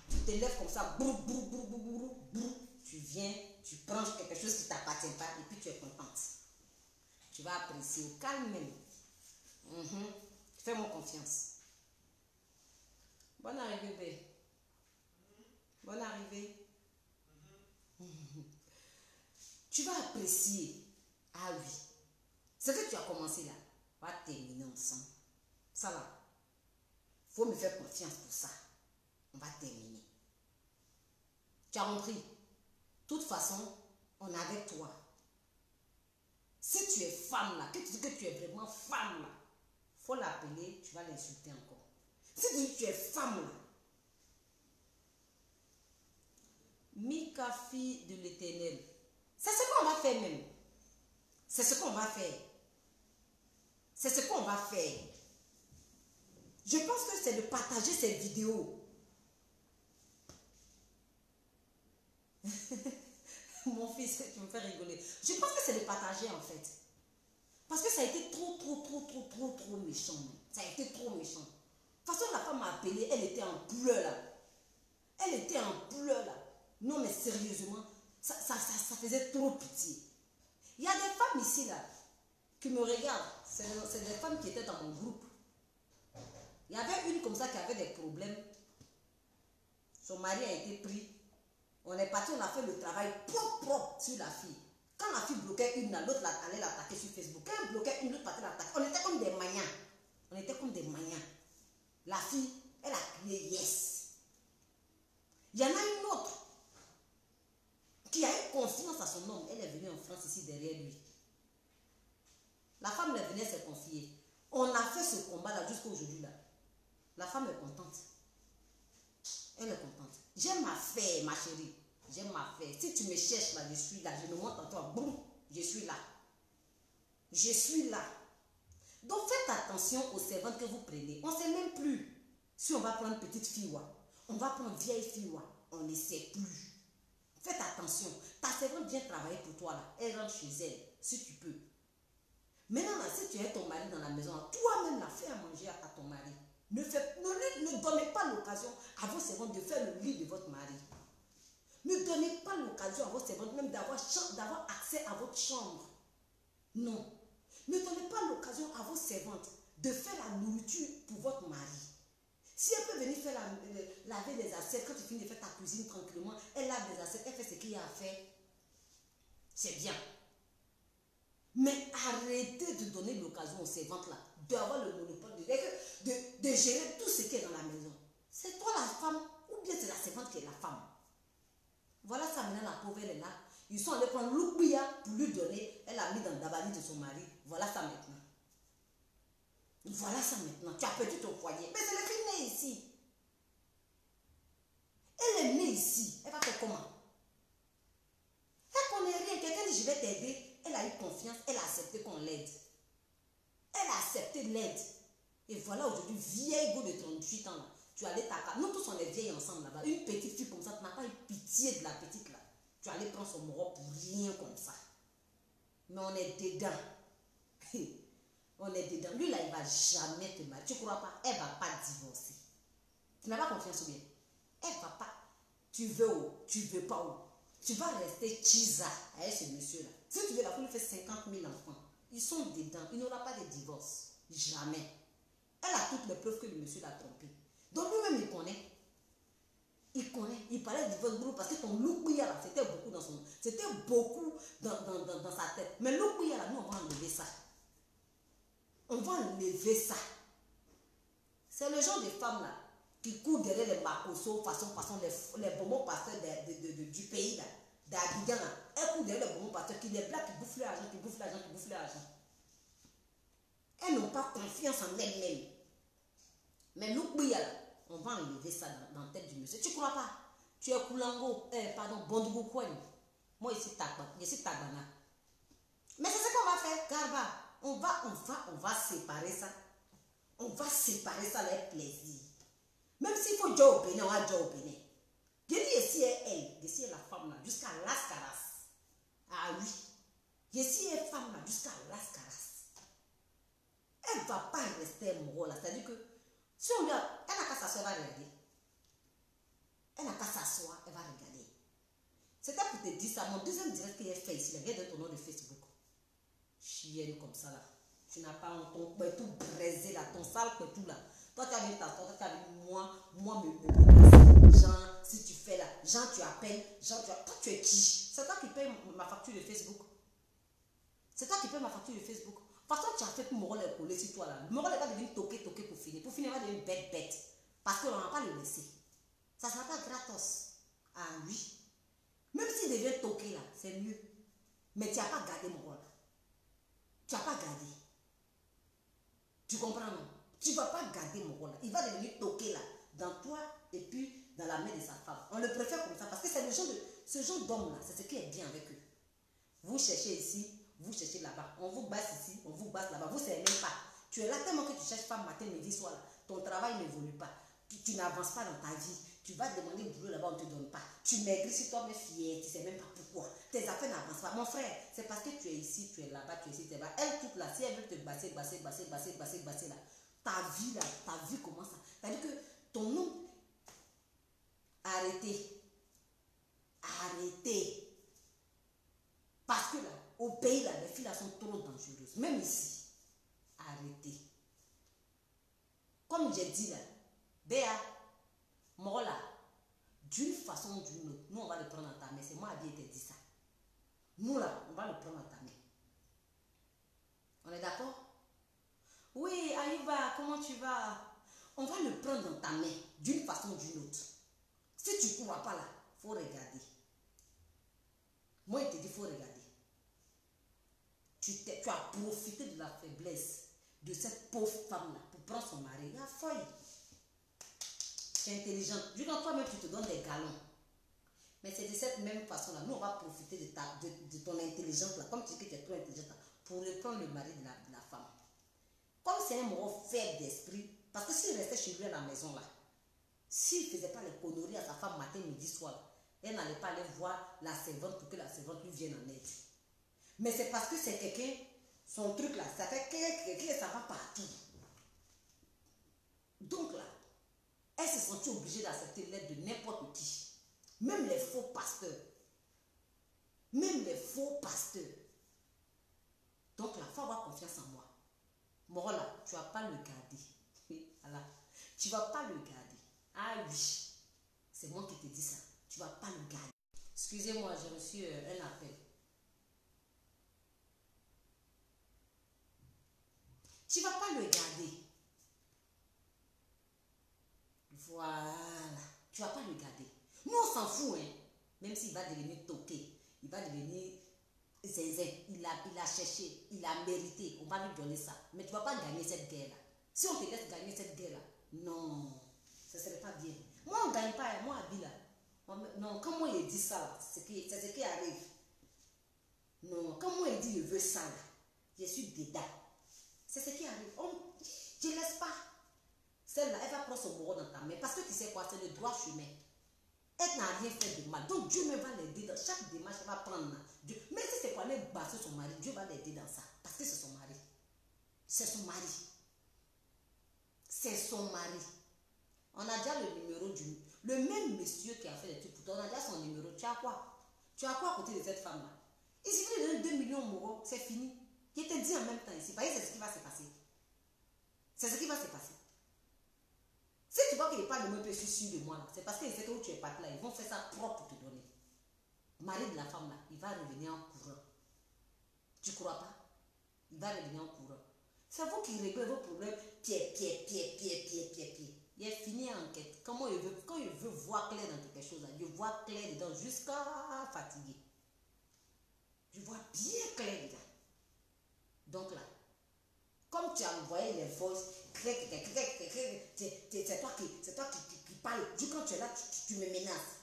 Tu te lèves comme ça, brou, brou, brou, brou, brou, brou. Tu viens, tu prends quelque chose qui ne t'appartient pas et puis tu es contente. Tu vas apprécier au calme même. Fais-moi confiance. Bonne arrivée, bébé. Bonne arrivée. Tu vas apprécier. Ah oui. Ce que tu as commencé là, on va terminer ensemble. Ça là, il faut me faire confiance pour ça. On va terminer. Tu as compris? De toute façon, on est avec toi. Si tu es femme là, que tu dis que tu es vraiment femme là, il faut l'appeler, tu vas l'insulter encore. Si tu dis que tu es femme là, Mika, fille de l'Éternel, c'est ce qu'on va faire même. C'est ce qu'on va faire. C'est ce qu'on va faire. Je pense que c'est de partager cette vidéo. Mon fils, tu me fais rigoler. Je pense que c'est de partager en fait. Parce que ça a été trop méchant. Ça a été trop méchant. De toute façon, la femme m'a appelé, elle était en pleurs là. Elle était en pleurs là. Non mais sérieusement, ça faisait trop pitié. Il y a des femmes ici là, qui me regardent. C'est des femmes qui étaient dans mon groupe. Il y avait une comme ça qui avait des problèmes. Son mari a été pris. On est parti, on a fait le travail propre sur la fille. Quand la fille bloquait une, l'autre allait l'attaquer sur Facebook. Quand elle bloquait une, l'autre partait l'attaquer. On était comme des manias. On était comme des manias. La fille, elle a crié yes. Il y en a une autre qui a eu confiance à son homme. souffrance ici derrière lui. La femme elle venait se confier. On a fait ce combat-là jusqu'à aujourd'hui. Là. La femme est contente. Elle est contente. J'ai ma fée, ma chérie. J'ai ma fée. Si tu me cherches là, je suis là. Je me montre à toi. Boum, je suis là. Je suis là. Donc faites attention aux servantes que vous prenez. On ne sait même plus si on va prendre petite fille ou on va prendre vieille fille ou on ne sait plus. Faites attention. Ta servante vient travailler pour toi là. Elle rentre chez elle, si tu peux. Maintenant, là, si tu as ton mari dans la maison, toi-même, la fais à manger à ton mari. Ne donnez pas l'occasion à vos servantes de faire le lit de votre mari. Ne donnez pas l'occasion à vos servantes même d'avoir accès à votre chambre. Non. Ne donnez pas l'occasion à vos servantes de faire la nourriture pour votre mari. Si elle peut venir faire laver les assiettes, quand tu finis de faire ta cuisine tranquillement, elle lave les assiettes, elle fait ce qu'il y a à faire. C'est bien. Mais arrêtez de donner l'occasion aux servantes là d'avoir le monopole de gérer tout ce qui est dans la maison. C'est toi la femme ou bien c'est la servante qui est la femme. Voilà ça maintenant, la pauvre elle est là. Ils sont allés prendre l'oublia pour lui donner. Elle a mis dans le dabali de son mari. Voilà ça maintenant. Voilà ça maintenant. Tu as perdu ton foyer. Mais c'est la fille née ici. Elle est née ici. Elle va faire comment? Elle connaît rien. Quelqu'un dit je vais t'aider. Elle a eu confiance, elle a accepté qu'on l'aide. Elle a accepté l'aide. Et voilà aujourd'hui, vieille go de 38 ans là. Tu allais t'accaparer. Nous tous on est vieilles ensemble là-bas. Une petite fille comme ça, tu n'as pas eu pitié de la petite là. Tu allais prendre son moroc pour rien comme ça. Mais on est dedans. On est dedans. Lui là, il ne va jamais te marier. Tu ne crois pas? Elle ne va pas divorcer. Tu n'as pas confiance ou bien? Elle ne va pas. Tu veux où? Tu ne veux pas où? Tu vas rester chisa avec ce monsieur-là. Si tu veux, la fille fait 50 000 enfants. Ils sont dedans. Il n'aura pas de divorce. Jamais. Elle a toutes les preuves que le monsieur l'a trompé. Donc lui-même, il connaît. Il connaît. Il parlait de divorce parce que ton loupouya là, c'était beaucoup dans son... C'était beaucoup dans sa tête. Mais loupouya là, nous, on va enlever ça. On va enlever ça. C'est le genre de femme là qui court derrière les macosos, façon les bonbons pasteurs du pays là, d'Abidjan là. Elle court derrière les bonbons pasteurs, qui les blagues qui bouffent l'argent, qui bouffent l'argent, qui bouffent l'argent. Elles n'ont pas confiance en elles-mêmes. Mais l'oubli là, on va enlever ça dans la tête du monsieur. Tu ne crois pas? Tu es Koulango, Bondougou Kouani. Moi ici, je suis Tabana. Mais c'est ce qu'on va faire, Garba. On va séparer ça. On va séparer ça avec plaisir. Même s'il faut Joe au Bénin, on va Joe au Bénin. Je dis ici est elle, ici est la femme là, jusqu'à Las Caras. Ah oui. Ici est femme là, jusqu'à Las Caras. Elle ne va pas rester morale là. C'est-à-dire que si on lui a, elle n'a qu'à s'asseoir, elle va regarder. Elle n'a qu'à s'asseoir, elle va regarder. C'était pour te dire ça. Mon deuxième direct qu'il a fait ici, il vient de ton nom de Facebook. Chienne comme ça là. Tu n'as pas ton tout braisé là, ton sale tout là. Toi, tu as vu t'asseoir, tu as vu moi me menacer. Jean, si tu fais là, Jean, tu appelles, Jean, toi, tu es qui? C'est toi qui paye ma facture de Facebook. C'est toi qui paye ma facture de Facebook. Parce que tu as fait pour Moral est collé sur toi là. Moral est pas devenu toqué pour finir. Pour finir, il va devenir bête. Parce qu'on n'a pas le laissé. Ça ne sera pas gratos. Ah oui. Même s'il devient toqué là, c'est mieux. Mais tu n'as pas gardé Moral. Tu n'as pas gardé. Tu comprends non? Tu ne vas pas garder Moral là. Il va devenir toqué là. Dans toi et puis dans la main de sa femme. On le préfère comme ça parce que c'est ce genre d'homme là. C'est ce qui est bien avec eux. Vous cherchez ici. Vous cherchez là-bas, on vous basse ici, on vous basse là-bas, vous ne savez même pas. Tu es là tellement que tu cherches pas matin, midi, soir, là. Ton travail n'évolue pas. Tu n'avances pas dans ta vie. Tu vas demander boulot là-bas, on ne te donne pas. Tu maigris si toi mais fier, tu ne sais même pas pourquoi. Tes affaires n'avancent pas. Mon frère, c'est parce que tu es ici, tu es là-bas, tu es ici, tu es là-bas. Elle toute là, si elle veut te basser là, ta vie commence à... C'est-à-dire que ton nom, arrêtez. Parce que là, au pays, là, les filles là sont trop dangereuses. Même ici. Arrêtez. Comme j'ai dit là, Béa, Morola, d'une façon ou d'une autre, nous on va le prendre en ta main. C'est moi qui ai dit ça. Nous là, on va le prendre en ta main. On est d'accord? Oui, Aïba, comment tu vas? On va le prendre dans ta main, d'une façon ou d'une autre. Si tu ne crois pas là, il faut regarder. Moi, il te dit, il faut regarder. tu as profité de la faiblesse de cette pauvre femme-là pour prendre son mari. La folle. Tu es intelligente. Vu quand toi-même tu te donnes des galons. Mais c'est de cette même façon-là. Nous, on va profiter de ton intelligence là. Comme tu dis que tu es trop intelligente là, pour reprendre le mari de la femme. Comme c'est un mort faible d'esprit, parce que s'il restait chez lui à la maison là, s'il ne faisait pas les conneries à sa femme matin, midi, soir, elle n'allait pas aller voir la servante pour que la servante lui vienne en aide. Mais c'est parce que c'est quelqu'un, son truc là, ça fait que ça va partout. Donc là, elle se sentit obligée d'accepter l'aide de n'importe qui. Même les faux pasteurs. Même les faux pasteurs. Donc là, il faut avoir confiance en moi. Morola, tu ne vas pas le garder. Voilà. Tu ne vas pas le garder. Ah oui, c'est moi qui te dis ça. Tu ne vas pas le garder. Excusez-moi, j'ai reçu un appel. Tu ne vas pas le garder. Voilà. Tu ne vas pas le garder. Nous, on s'en fout, hein. Même s'il va devenir toqué, il va devenir zinzin. Il a cherché, il a mérité. On va lui donner ça. Mais tu ne vas pas gagner cette guerre-là. Si on te laisse gagner cette guerre-là, non, ce ne serait pas bien. Moi, on ne gagne pas. Moi, Abila. Non, quand moi, il dit ça, c'est ce qui arrive. Non, quand moi, il dit je veux ça, là, je suis dedans. C'est ce qui arrive. Je ne laisse pas. Celle-là, elle va prendre son bourreau dans ta main. Parce que tu sais quoi, c'est le droit chemin. Elle n'a rien fait de mal. Donc Dieu me va l'aider dans chaque démarche. Elle va prendre. Dieu. Mais si c'est pour aller battre son mari, Dieu va l'aider dans ça. Parce que c'est son mari. C'est son mari. C'est son mari. On a déjà le numéro du... Le même monsieur qui a fait les trucs pour toi, on a déjà son numéro. Tu as quoi? Tu as quoi à côté de cette femme-là? Il suffit de donner 2 millions d'euros, c'est fini. Je te dis en même temps ici. Parce que c'est ce qui va se passer. C'est ce qui va se passer. Si tu vois qu'il n'est pas le même peu sûr de moi, c'est parce qu'il sait que où tu es parti là, ils vont faire ça propre pour te donner. Mari de la femme là, il va revenir en courant. Tu ne crois pas? Il va revenir en courant. C'est vous qui réglez vos problèmes. Pied. Il est fini en enquête. Quand il veut voir clair dans quelque chose, je vois clair dedans jusqu'à fatiguer. Je vois bien clair dedans. Donc là, comme tu as envoyé les voices, c'est toi qui parles. Quand tu es là, tu me menaces.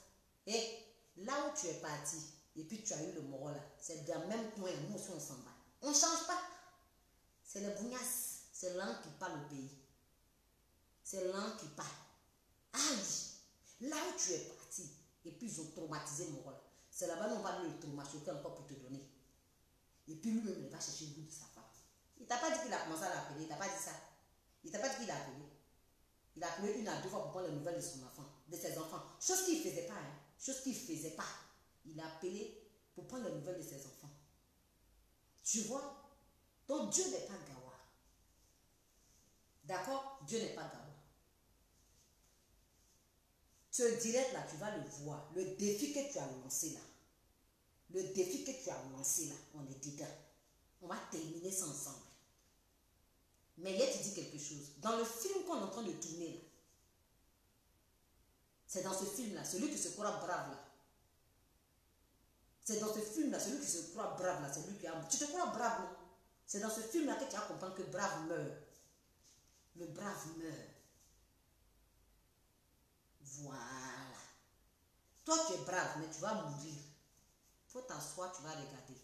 Et là où tu es parti, et puis tu as eu le moro là, c'est dans le même coin, nous aussi on s'en va. On ne change pas. C'est le bougnasse, c'est l'an qui parle au pays. C'est l'an qui parle. Ah oui, là où tu es parti, et puis ils ont traumatisé le moro là. C'est là-bas nous on va le traumatiser encore pour te donner. Et puis lui-même il va chercher le bout de sa femme. Il t'a pas dit qu'il a commencé à l'appeler, il t'a pas dit ça. Il t'a pas dit qu'il a appelé. Il a appelé 1 à 2 fois pour prendre les nouvelles de son enfant, de ses enfants. Chose qu'il ne faisait pas, hein. Chose qu'il ne faisait pas. Il a appelé pour prendre les nouvelles de ses enfants. Tu vois? Donc Dieu n'est pas Gawa. D'accord? Dieu n'est pas Gawa. Ce direct là, tu vas le voir. Le défi que tu as lancé là. Le défi que tu as lancé là, on est dedans. On va terminer ça ensemble. Mais hier, tu dis quelque chose. Dans le film qu'on est en train de tourner, là, c'est dans ce film-là, celui qui se croit brave, là. C'est dans ce film-là, celui qui se croit brave, là, c'est lui qui a... Tu te crois brave, non? C'est dans ce film-là que tu vas comprendre que brave meurt. Le brave meurt. Voilà. Toi, tu es brave, mais tu vas mourir. Il faut t'asseoir, tu vas regarder.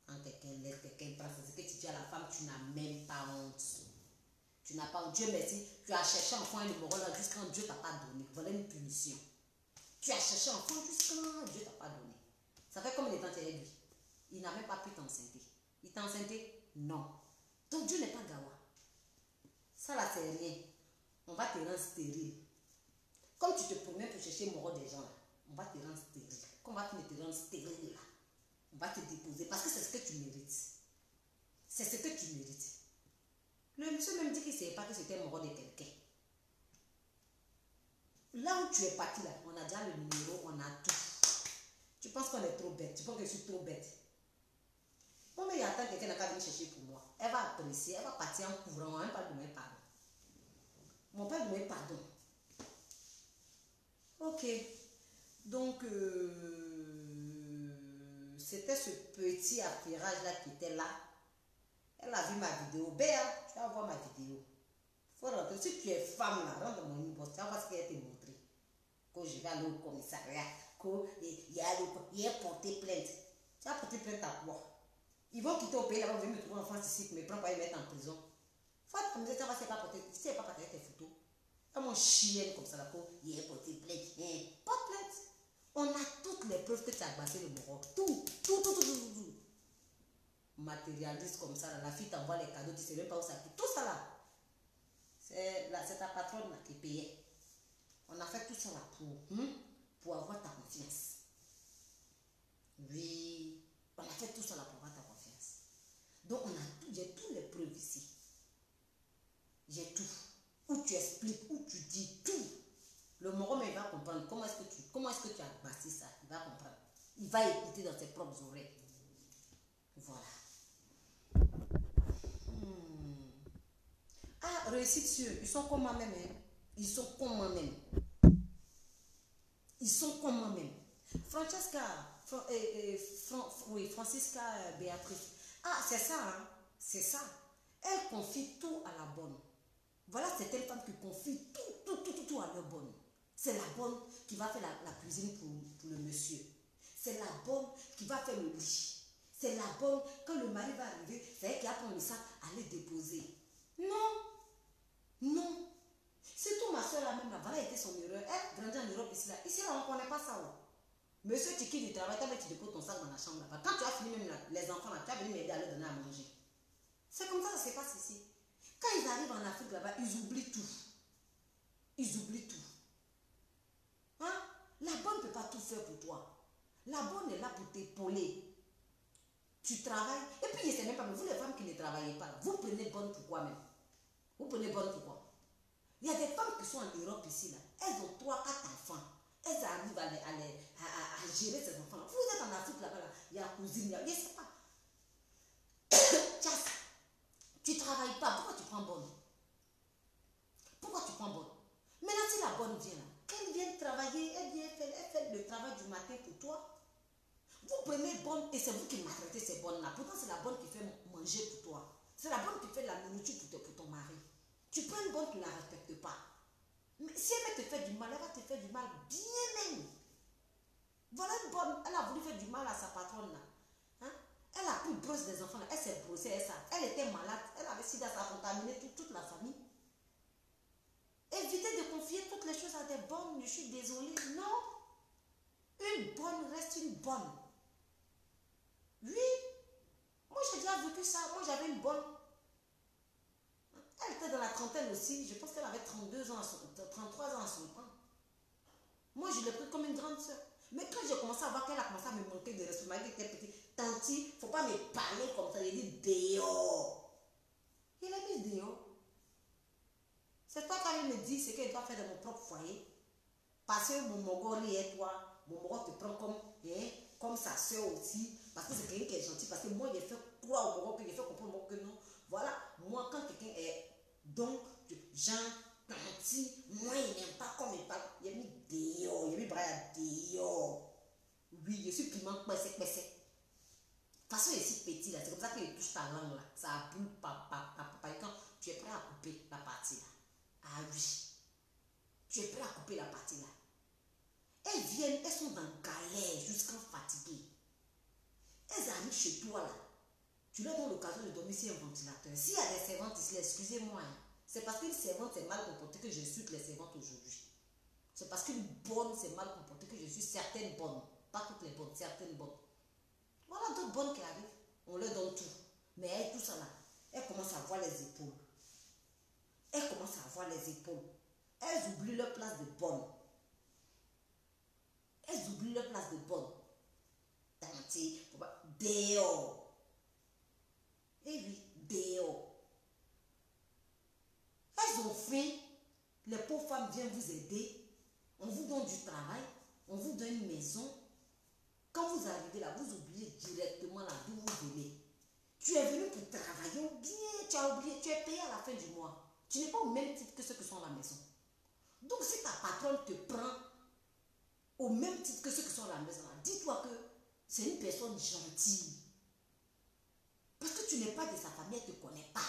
Quand quelqu'un laisse, quelqu'un prend, c'est ce que tu dis à la femme, tu n'as même pas honte. Tu n'as pas honte. Dieu merci, tu as cherché enfant un numéro là jusqu'à quand Dieu t'a pas donné. Voilà une punition. Tu as cherché enfant jusqu'à quand Dieu t'a pas donné. Ça fait combien de temps tu es lui? Il n'a même pas pu t'enceinte. Il t'a enceinté? Non. Donc Dieu n'est pas Gawa. Ça là, c'est rien. On va te rendre stérile. Comme tu te promets pour chercher le mort des gens là, on va te rendre stérile. Comme on va te rendre stérile là, on va te déposer parce que c'est ce que tu mérites. C'est ce que tu mérites. Le monsieur même dit qu'il ne savait pas que c'était le mort de quelqu'un. Là où tu es parti là, on a déjà le numéro, on a tout. Tu penses qu'on est trop bête, tu penses que je suis trop bête. Bon, mais il y a tant quelqu'un qui va venir chercher pour moi. Elle va apprécier, elle va partir en courant, elle va pas demander pardon. Mon père demande pardon. Ok. Donc, c'était ce petit affairage là qui était là. Elle a vu ma vidéo. Béa, tu vas voir ma vidéo. Faut rentrer. Si tu es femme là, rentre dans mon inbox, tu vas voir ce qu'elle t'a montré. Quand je vais aller au commissariat, qu'il y a porté plainte. Tu as porté plainte à quoi? Ils vont quitter au pays là-bas, ils vont me trouver en France ici, mais prends pas et mettre en prison. Faut être comme ça, tu vas pas porter, si elle pas partager tes photos. Comme un chien comme ça là, il a porté plainte. Pas de plainte. On a toutes les preuves que tu as abassé le Maroc. Tout. Matérialiste comme ça, là, la fille t'envoie les cadeaux, tu sais même pas où ça quitte. Tout ça là. C'est ta patronne là, qui payait. On a fait tout ça là pour avoir ta confiance. Oui, on a fait tout ça là pour avoir ta confiance. Donc j'ai toutes les preuves ici. J'ai tout. Où tu expliques, où tu dis tout. Le Moro, mais il va comprendre comment est-ce que tu as bâti ça. Il va comprendre. Il va écouter dans ses propres oreilles. Voilà. Ah, réussite sûre. Ils sont comme moi-même. Hein. Ils sont comme moi-même. Ils sont comme moi-même. Francisca Béatrice. Ah, c'est ça, hein? C'est ça. Elle confie tout à la bonne. Voilà certaines femmes qui confient tout à leur bonne. C'est la bonne qui va faire la cuisine pour le monsieur. C'est la bonne qui va faire le lit. C'est la bonne, quand le mari va arriver, c'est elle qui va prendre le sac, aller déposer. Non. C'est tout ma soeur là même là, voilà était son erreur. Elle grandit en Europe ici là. Ici là, on ne connaît pas ça. Monsieur, tu quittes du travail, tu déposes ton sac dans la chambre là-bas. Quand tu as fini même là, les enfants là, tu as venu m'aider à leur donner à manger. C'est comme ça que ça se passe ici. Quand ils arrivent en Afrique là-bas, ils oublient tout. Hein? La bonne ne peut pas tout faire pour toi. La bonne est là pour t'épauler. Tu travailles. Et puis, je ne sais même pas, mais vous les femmes qui ne travaillez pas, vous prenez bonne pour quoi même? Vous prenez bonne pour quoi? Il y a des femmes qui sont en Europe ici là. Elles ont 3, 4 enfants. Elles arrivent à gérer ces enfants. Vous êtes en Afrique là-bas, là. Il y a la cousine, il y a... Je ne sais pas. Tu ne travailles pas. Pourquoi tu prends bonne? Maintenant, si la bonne vient là, qu'elle vienne travailler, elle fait le travail du matin pour toi. Vous prenez bonne et c'est vous qui maltraitez ces bonnes-là. Pourtant, c'est la bonne qui fait manger pour toi. C'est la bonne qui fait la nourriture pour ton mari. Tu prends une bonne qui ne la respecte pas. Mais si elle veut te faire du mal, elle va te faire du mal bien même. Voilà une bonne. Elle a voulu faire du mal à sa patronne là. Hein? Elle a pris brosse des enfants là. Elle s'est brossée, elle était malade. Elle avait sida, ça a contaminé toute la famille. Évitez de confier toutes les choses à des bonnes. Je suis désolée. Non. Une bonne reste une bonne. Oui. Moi, j'ai déjà vécu ça. Moi, j'avais une bonne. Elle était dans la trentaine aussi. Je pense qu'elle avait 32 ans, 33 ans à son temps. Moi, je l'ai pris comme une grande soeur. Mais quand j'ai commencé à voir qu'elle a commencé à me manquer de respect, elle était petite. Tanti, il ne faut pas me parler comme ça. Il dit dehors. Il a mis dehors. C'est toi qui me dit ce qu'elle doit faire dans mon propre foyer. Parce que mon mogori est toi. Mon mogori te prend comme sa soeur aussi. Parce que c'est quelqu'un qui est gentil. Parce que moi, j'ai fait croire au mogori, que j'ai fait comprendre au mogori que non. Voilà, moi, quand quelqu'un est donc gentil, moi, il n'aime pas comme il parle. Il a mis dehors. Il a mis bras dehors. Oui, je suis piment pessé. De toute façon, il est si petit là. C'est comme ça qu'il touche ta langue là. Ça brûle et quand tu es prêt à couper la partie là. Ah oui. Tu es prêt à couper la partie là. Elles viennent, elles sont dans galère jusqu'à fatiguées. Elles arrivent chez toi là. Tu leur donnes l'occasion de dormir sur un ventilateur. S'il y a des servantes ici, excusez-moi. Hein, c'est parce qu'une servante s'est mal comportée que j'insulte les servantes aujourd'hui. C'est parce qu'une bonne s'est mal comportée que je suis certaines bonnes. Pas toutes les bonnes, certaines bonnes. Voilà d'autres bonnes qui arrivent. On leur donne tout. Mais elles, tout ça là, elles commencent à voir les épaules. Elles oublient leur place de bonne. Tanti, dehors. Eh oui, dehors. Elles ont faim. Les pauvres femmes viennent vous aider. On vous donne du travail. On vous donne une maison. Quand vous arrivez là, vous oubliez directement là d'où vous venez. Tu es venu pour travailler ou bien tu as oublié, tu es payé à la fin du mois. Tu n'es pas au même titre que ceux qui sont à la maison. Donc si ta patronne te prend au même titre que ceux qui sont à la maison, dis-toi que c'est une personne gentille. Parce que tu n'es pas de sa famille, elle ne te connaît pas.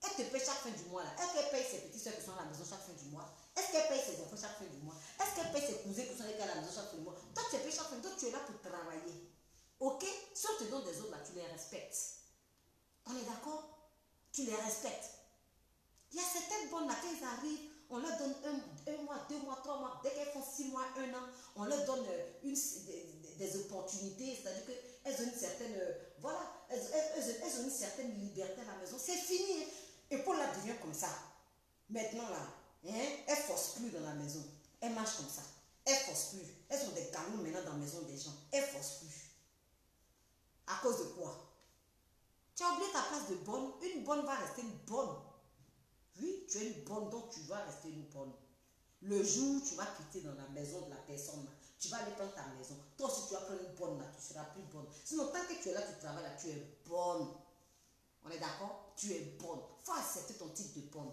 Elle te paye chaque fin du mois là. Est-ce qu'elle paye ses petites soeurs qui sont à la maison chaque fin du mois? Est-ce qu'elle paye ses enfants chaque fin du mois? Est-ce qu'elle paye ses cousins qui sont à la maison chaque fin du mois? Toi, tu payes chaque fin du mois, tu es là pour travailler. Ok? Si on te donne des autres là, tu les respectes. On est d'accord? Tu les respectes. Il y a certaines bonnes là, quand ils arrivent, on leur donne un mois, 2 mois, 3 mois. Dès qu'elles font 6 mois, 1 an, on leur donne des opportunités. C'est-à-dire qu'elles ont une certaine, voilà, elles ont une certaine liberté à la maison. C'est fini. Et Paul là devient comme ça. Maintenant là, hein, elles ne forcent plus dans la maison. Elles marchent comme ça. Elles ne forcent plus. Elles ont des canons maintenant dans la maison des gens. Elles ne forcent plus. À cause de quoi? Tu as oublié ta place de bonne. Une bonne va rester une bonne. Oui, tu es une bonne, donc tu vas rester une bonne. Le jour où tu vas quitter dans la maison de la personne, tu vas aller prendre ta maison. Toi aussi, tu vas prendre une bonne là, tu seras plus bonne. Sinon, tant que tu es là, tu travailles là, tu es bonne. On est d'accord? Tu es bonne. Il faut accepter ton titre de bonne.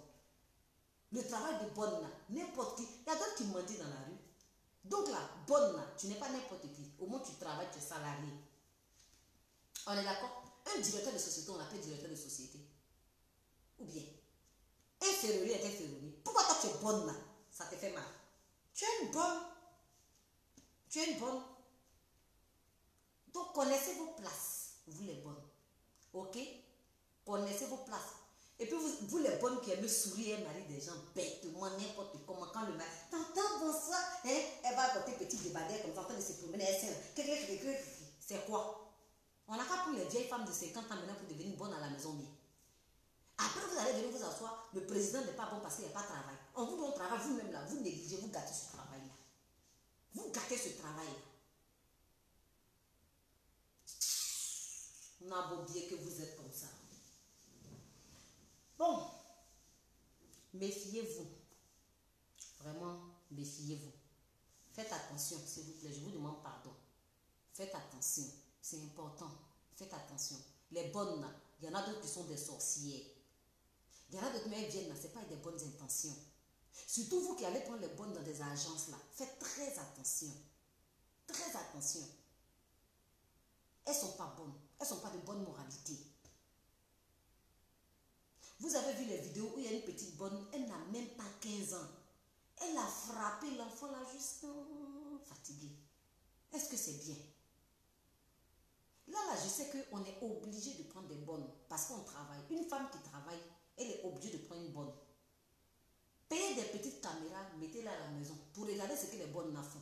Le travail de bonne là, n'importe qui. Il y a d'autres qui mendient dans la rue. Donc là, bonne là, tu n'es pas n'importe qui. Au moins, tu travailles, tu es salarié. On est d'accord? Un directeur de société, on l'appelle directeur de société. Ou bien, un ferronnier est un ferronnier. Pourquoi toi tu es bonne là? Ça te fait mal. Tu es une bonne. Tu es une bonne. Donc connaissez vos places, vous les bonnes. Ok? Connaissez vos places. Et puis vous les bonnes qui aiment sourire et marier des gens bêtement, n'importe comment. Quand le mari, t'entends bonsoir, hein? Elle va à côté petit débardeur comme ça, en train de se promener, elle c'est quoi? On n'a pas pris les vieilles femmes de 50 ans maintenant pour devenir bonnes à la maison bien. Après, vous allez venir vous asseoir, le président n'est pas bon parce qu'il n'y a pas de travail. On vous donne travail, vous-même là, vous négligez, vous gâtez ce travail-là. Vous gâtez ce travail-là. On a beau bien que vous êtes comme ça. Bon, méfiez-vous. Vraiment, méfiez-vous. Faites attention, s'il vous plaît, je vous demande pardon. Faites attention, c'est important. Faites attention. Les bonnes là, il y en a d'autres qui sont des sorcières. Il y en a d'autres, mais elles viennent là, ce n'est pas avec des bonnes intentions. Surtout vous qui allez prendre les bonnes dans des agences là, faites très attention. Très attention. Elles ne sont pas bonnes. Elles ne sont pas de bonne moralité. Vous avez vu les vidéos où il y a une petite bonne, elle n'a même pas 15 ans. Elle a frappé l'enfant là juste fatigué. Est-ce que c'est bien? Là, je sais qu'on est obligé de prendre des bonnes parce qu'on travaille. Une femme qui travaille, elle est obligée de prendre une bonne. Payez des petites caméras, mettez-les à la maison pour regarder ce que les bonnes font.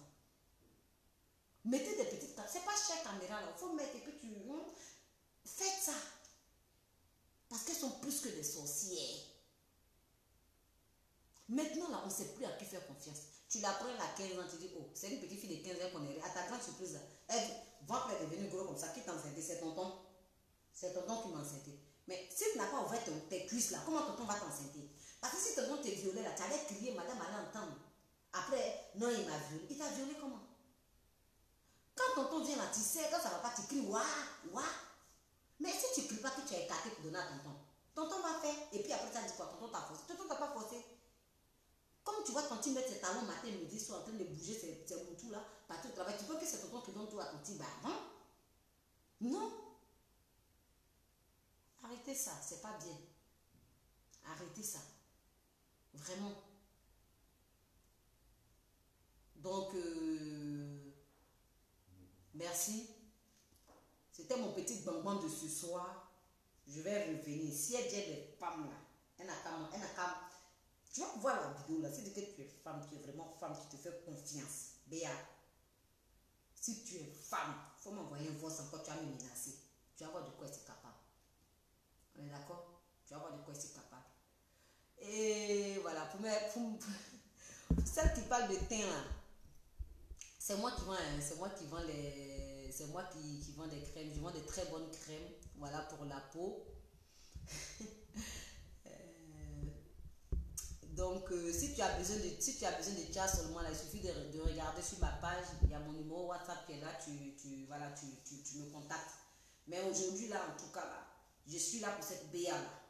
Mettez des petites caméras. Ce n'est pas cher caméra là. Il faut mettre et puis tu... Faites ça. Parce qu'elles sont plus que des sorcières. Maintenant là, on ne sait plus à qui faire confiance. Tu la prends à 15 ans, tu dis, oh, c'est une petite fille de 15 ans qu'on est. À ta grande surprise là, elle va devenir gros comme ça. Qui t'a enceinté? C'est tonton. C'est tonton qui m'a enceinté. Mais si tu n'as pas ouvert tes cuisses là, comment tonton va t'enceinter? Parce que si tonton t'est violé là, tu allais crier, madame allait entendre. Après, non, il m'a violé. Il t'a violé comment? Quand tonton vient là, tu sais, quand ça ne va pas, tu cries, waouh, waouh. Mais si tu ne cries pas que tu as écarté pour donner à tonton, tonton va faire. Et puis après, ça dit quoi? Tonton t'a forcé. Tonton t'a pas forcé. Comme tu vois, quand tu mets tes talons matin et midi, sont en train de bouger ces boutous là, partout au travail, tu peux que c'est tonton qui donne tout à ton petit bar. Hein? Non. Arrêtez ça, c'est pas bien. Arrêtez ça. Vraiment. Donc, merci. C'était mon petit bonbon de ce soir. Je vais revenir. Si elle dit les femmes là, elle n'a qu'à... Tu vas voir la vidéo là, c'est que tu es femme, tu es vraiment femme, tu te fais confiance. Béa, si tu es femme, il faut m'envoyer une voix encore, tu vas me menacer. Tu vas voir de quoi c'est capable. On est d'accord? Tu vas voir de quoi c'est capable. Et voilà, pour celle qui parle de teint là, c'est moi qui vends, hein, c'est moi qui vends les, c'est moi qui vends des crèmes, je vends des très bonnes crèmes, voilà pour la peau. Donc, si tu as besoin de ça seulement, là, il suffit de regarder sur ma page. Il y a mon numéro WhatsApp qui est là. Tu me contactes. Mais aujourd'hui, là, en tout cas, là, je suis là pour cette BA là.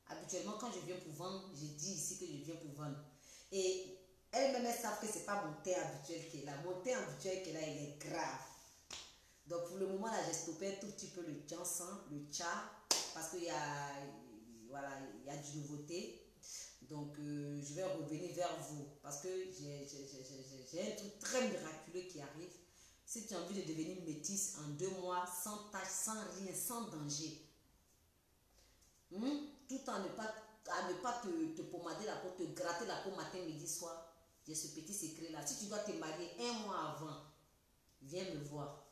Habituellement, quand je viens pour vendre, je dis ici que je viens pour vendre. Et elles-mêmes, elles savent que ce n'est pas mon teint habituel qui est là. Mon teint habituel qui est là, il est grave. Donc, pour le moment, là, j'ai stoppé un tout petit peu le jansan, le tcha. parce qu'il y a, voilà, il y a du nouveauté. Donc, je vais revenir vers vous parce que j'ai un truc très miraculeux qui arrive. Si tu as envie de devenir métisse en 2 mois, sans tâche, sans rien, sans danger, tout en ne pas te pommader la peau, te gratter la peau matin, midi, soir, j'ai ce petit secret là. Si tu dois te marier 1 mois avant, viens me voir.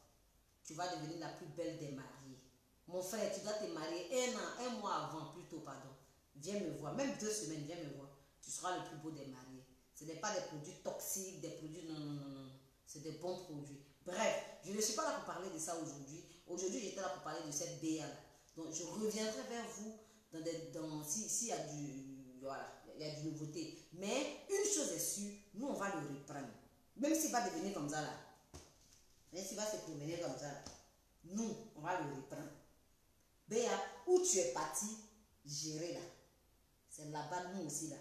Tu vas devenir la plus belle des mariées. Mon frère, tu dois te marier 1 an, 1 mois avant, plutôt, pardon. Viens me voir, même 2 semaines, viens me voir. Tu seras le plus beau des mariés. Ce n'est pas des produits toxiques, des produits, non, non, non, non. C'est des bons produits. Bref, je ne suis pas là pour parler de ça aujourd'hui. Aujourd'hui, j'étais là pour parler de cette BA là. Donc, je reviendrai vers vous s'il y a voilà, il y a du nouveauté. Mais une chose est sûre, nous, on va le reprendre. Même s'il va devenir comme ça là. Même s'il va se promener comme ça là. Nous, on va le reprendre. Béa, où tu es parti, gérer là. C'est là-bas, nous aussi là.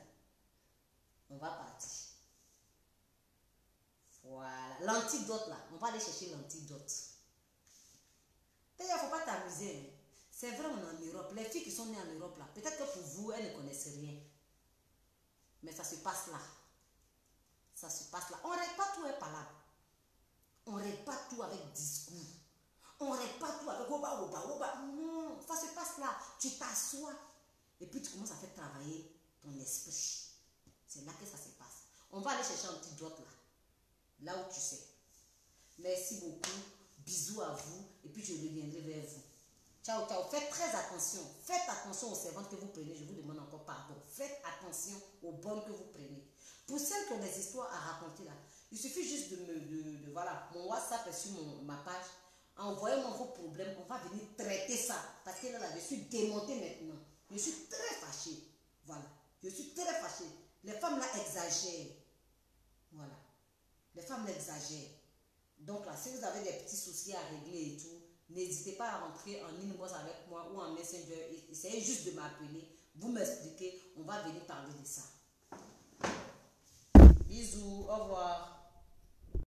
On va partir. Voilà. L'antidote là. On va aller chercher l'antidote. Béa, il ne faut pas t'amuser. Hein. C'est vrai, on est en Europe. Les filles qui sont nées en Europe là, peut-être que pour vous, elles ne connaissent rien. Mais ça se passe là. Ça se passe là. On ne règle pas tout avec palabre. On ne règle pas tout avec discours. On ne règle pas tout avec oba, oba, oba. Non, ça se passe là. Tu t'assois et puis tu commences à faire travailler ton esprit. C'est là que ça se passe. On va aller chercher un petit doigt là. Là où tu sais. Merci beaucoup. Bisous à vous. Et puis je reviendrai vers vous. Ciao, ciao. Faites très attention. Faites attention aux servantes que vous prenez. Je vous demande encore pardon. Faites attention aux bonnes que vous prenez. Pour celles qui ont des histoires à raconter là, il suffit juste de voilà, mon WhatsApp est sur ma page. Envoyez-moi vos problèmes. On va venir traiter ça. Parce que là, je suis démontée maintenant. Je suis très fâchée. Voilà. Je suis très fâchée. Les femmes là exagèrent. Voilà. Les femmes là exagèrent. Donc là, si vous avez des petits soucis à régler et tout, n'hésitez pas à rentrer en inbox avec moi ou en messenger. Essayez juste de m'appeler. Vous m'expliquez. On va venir parler de ça. Bisous. Au revoir.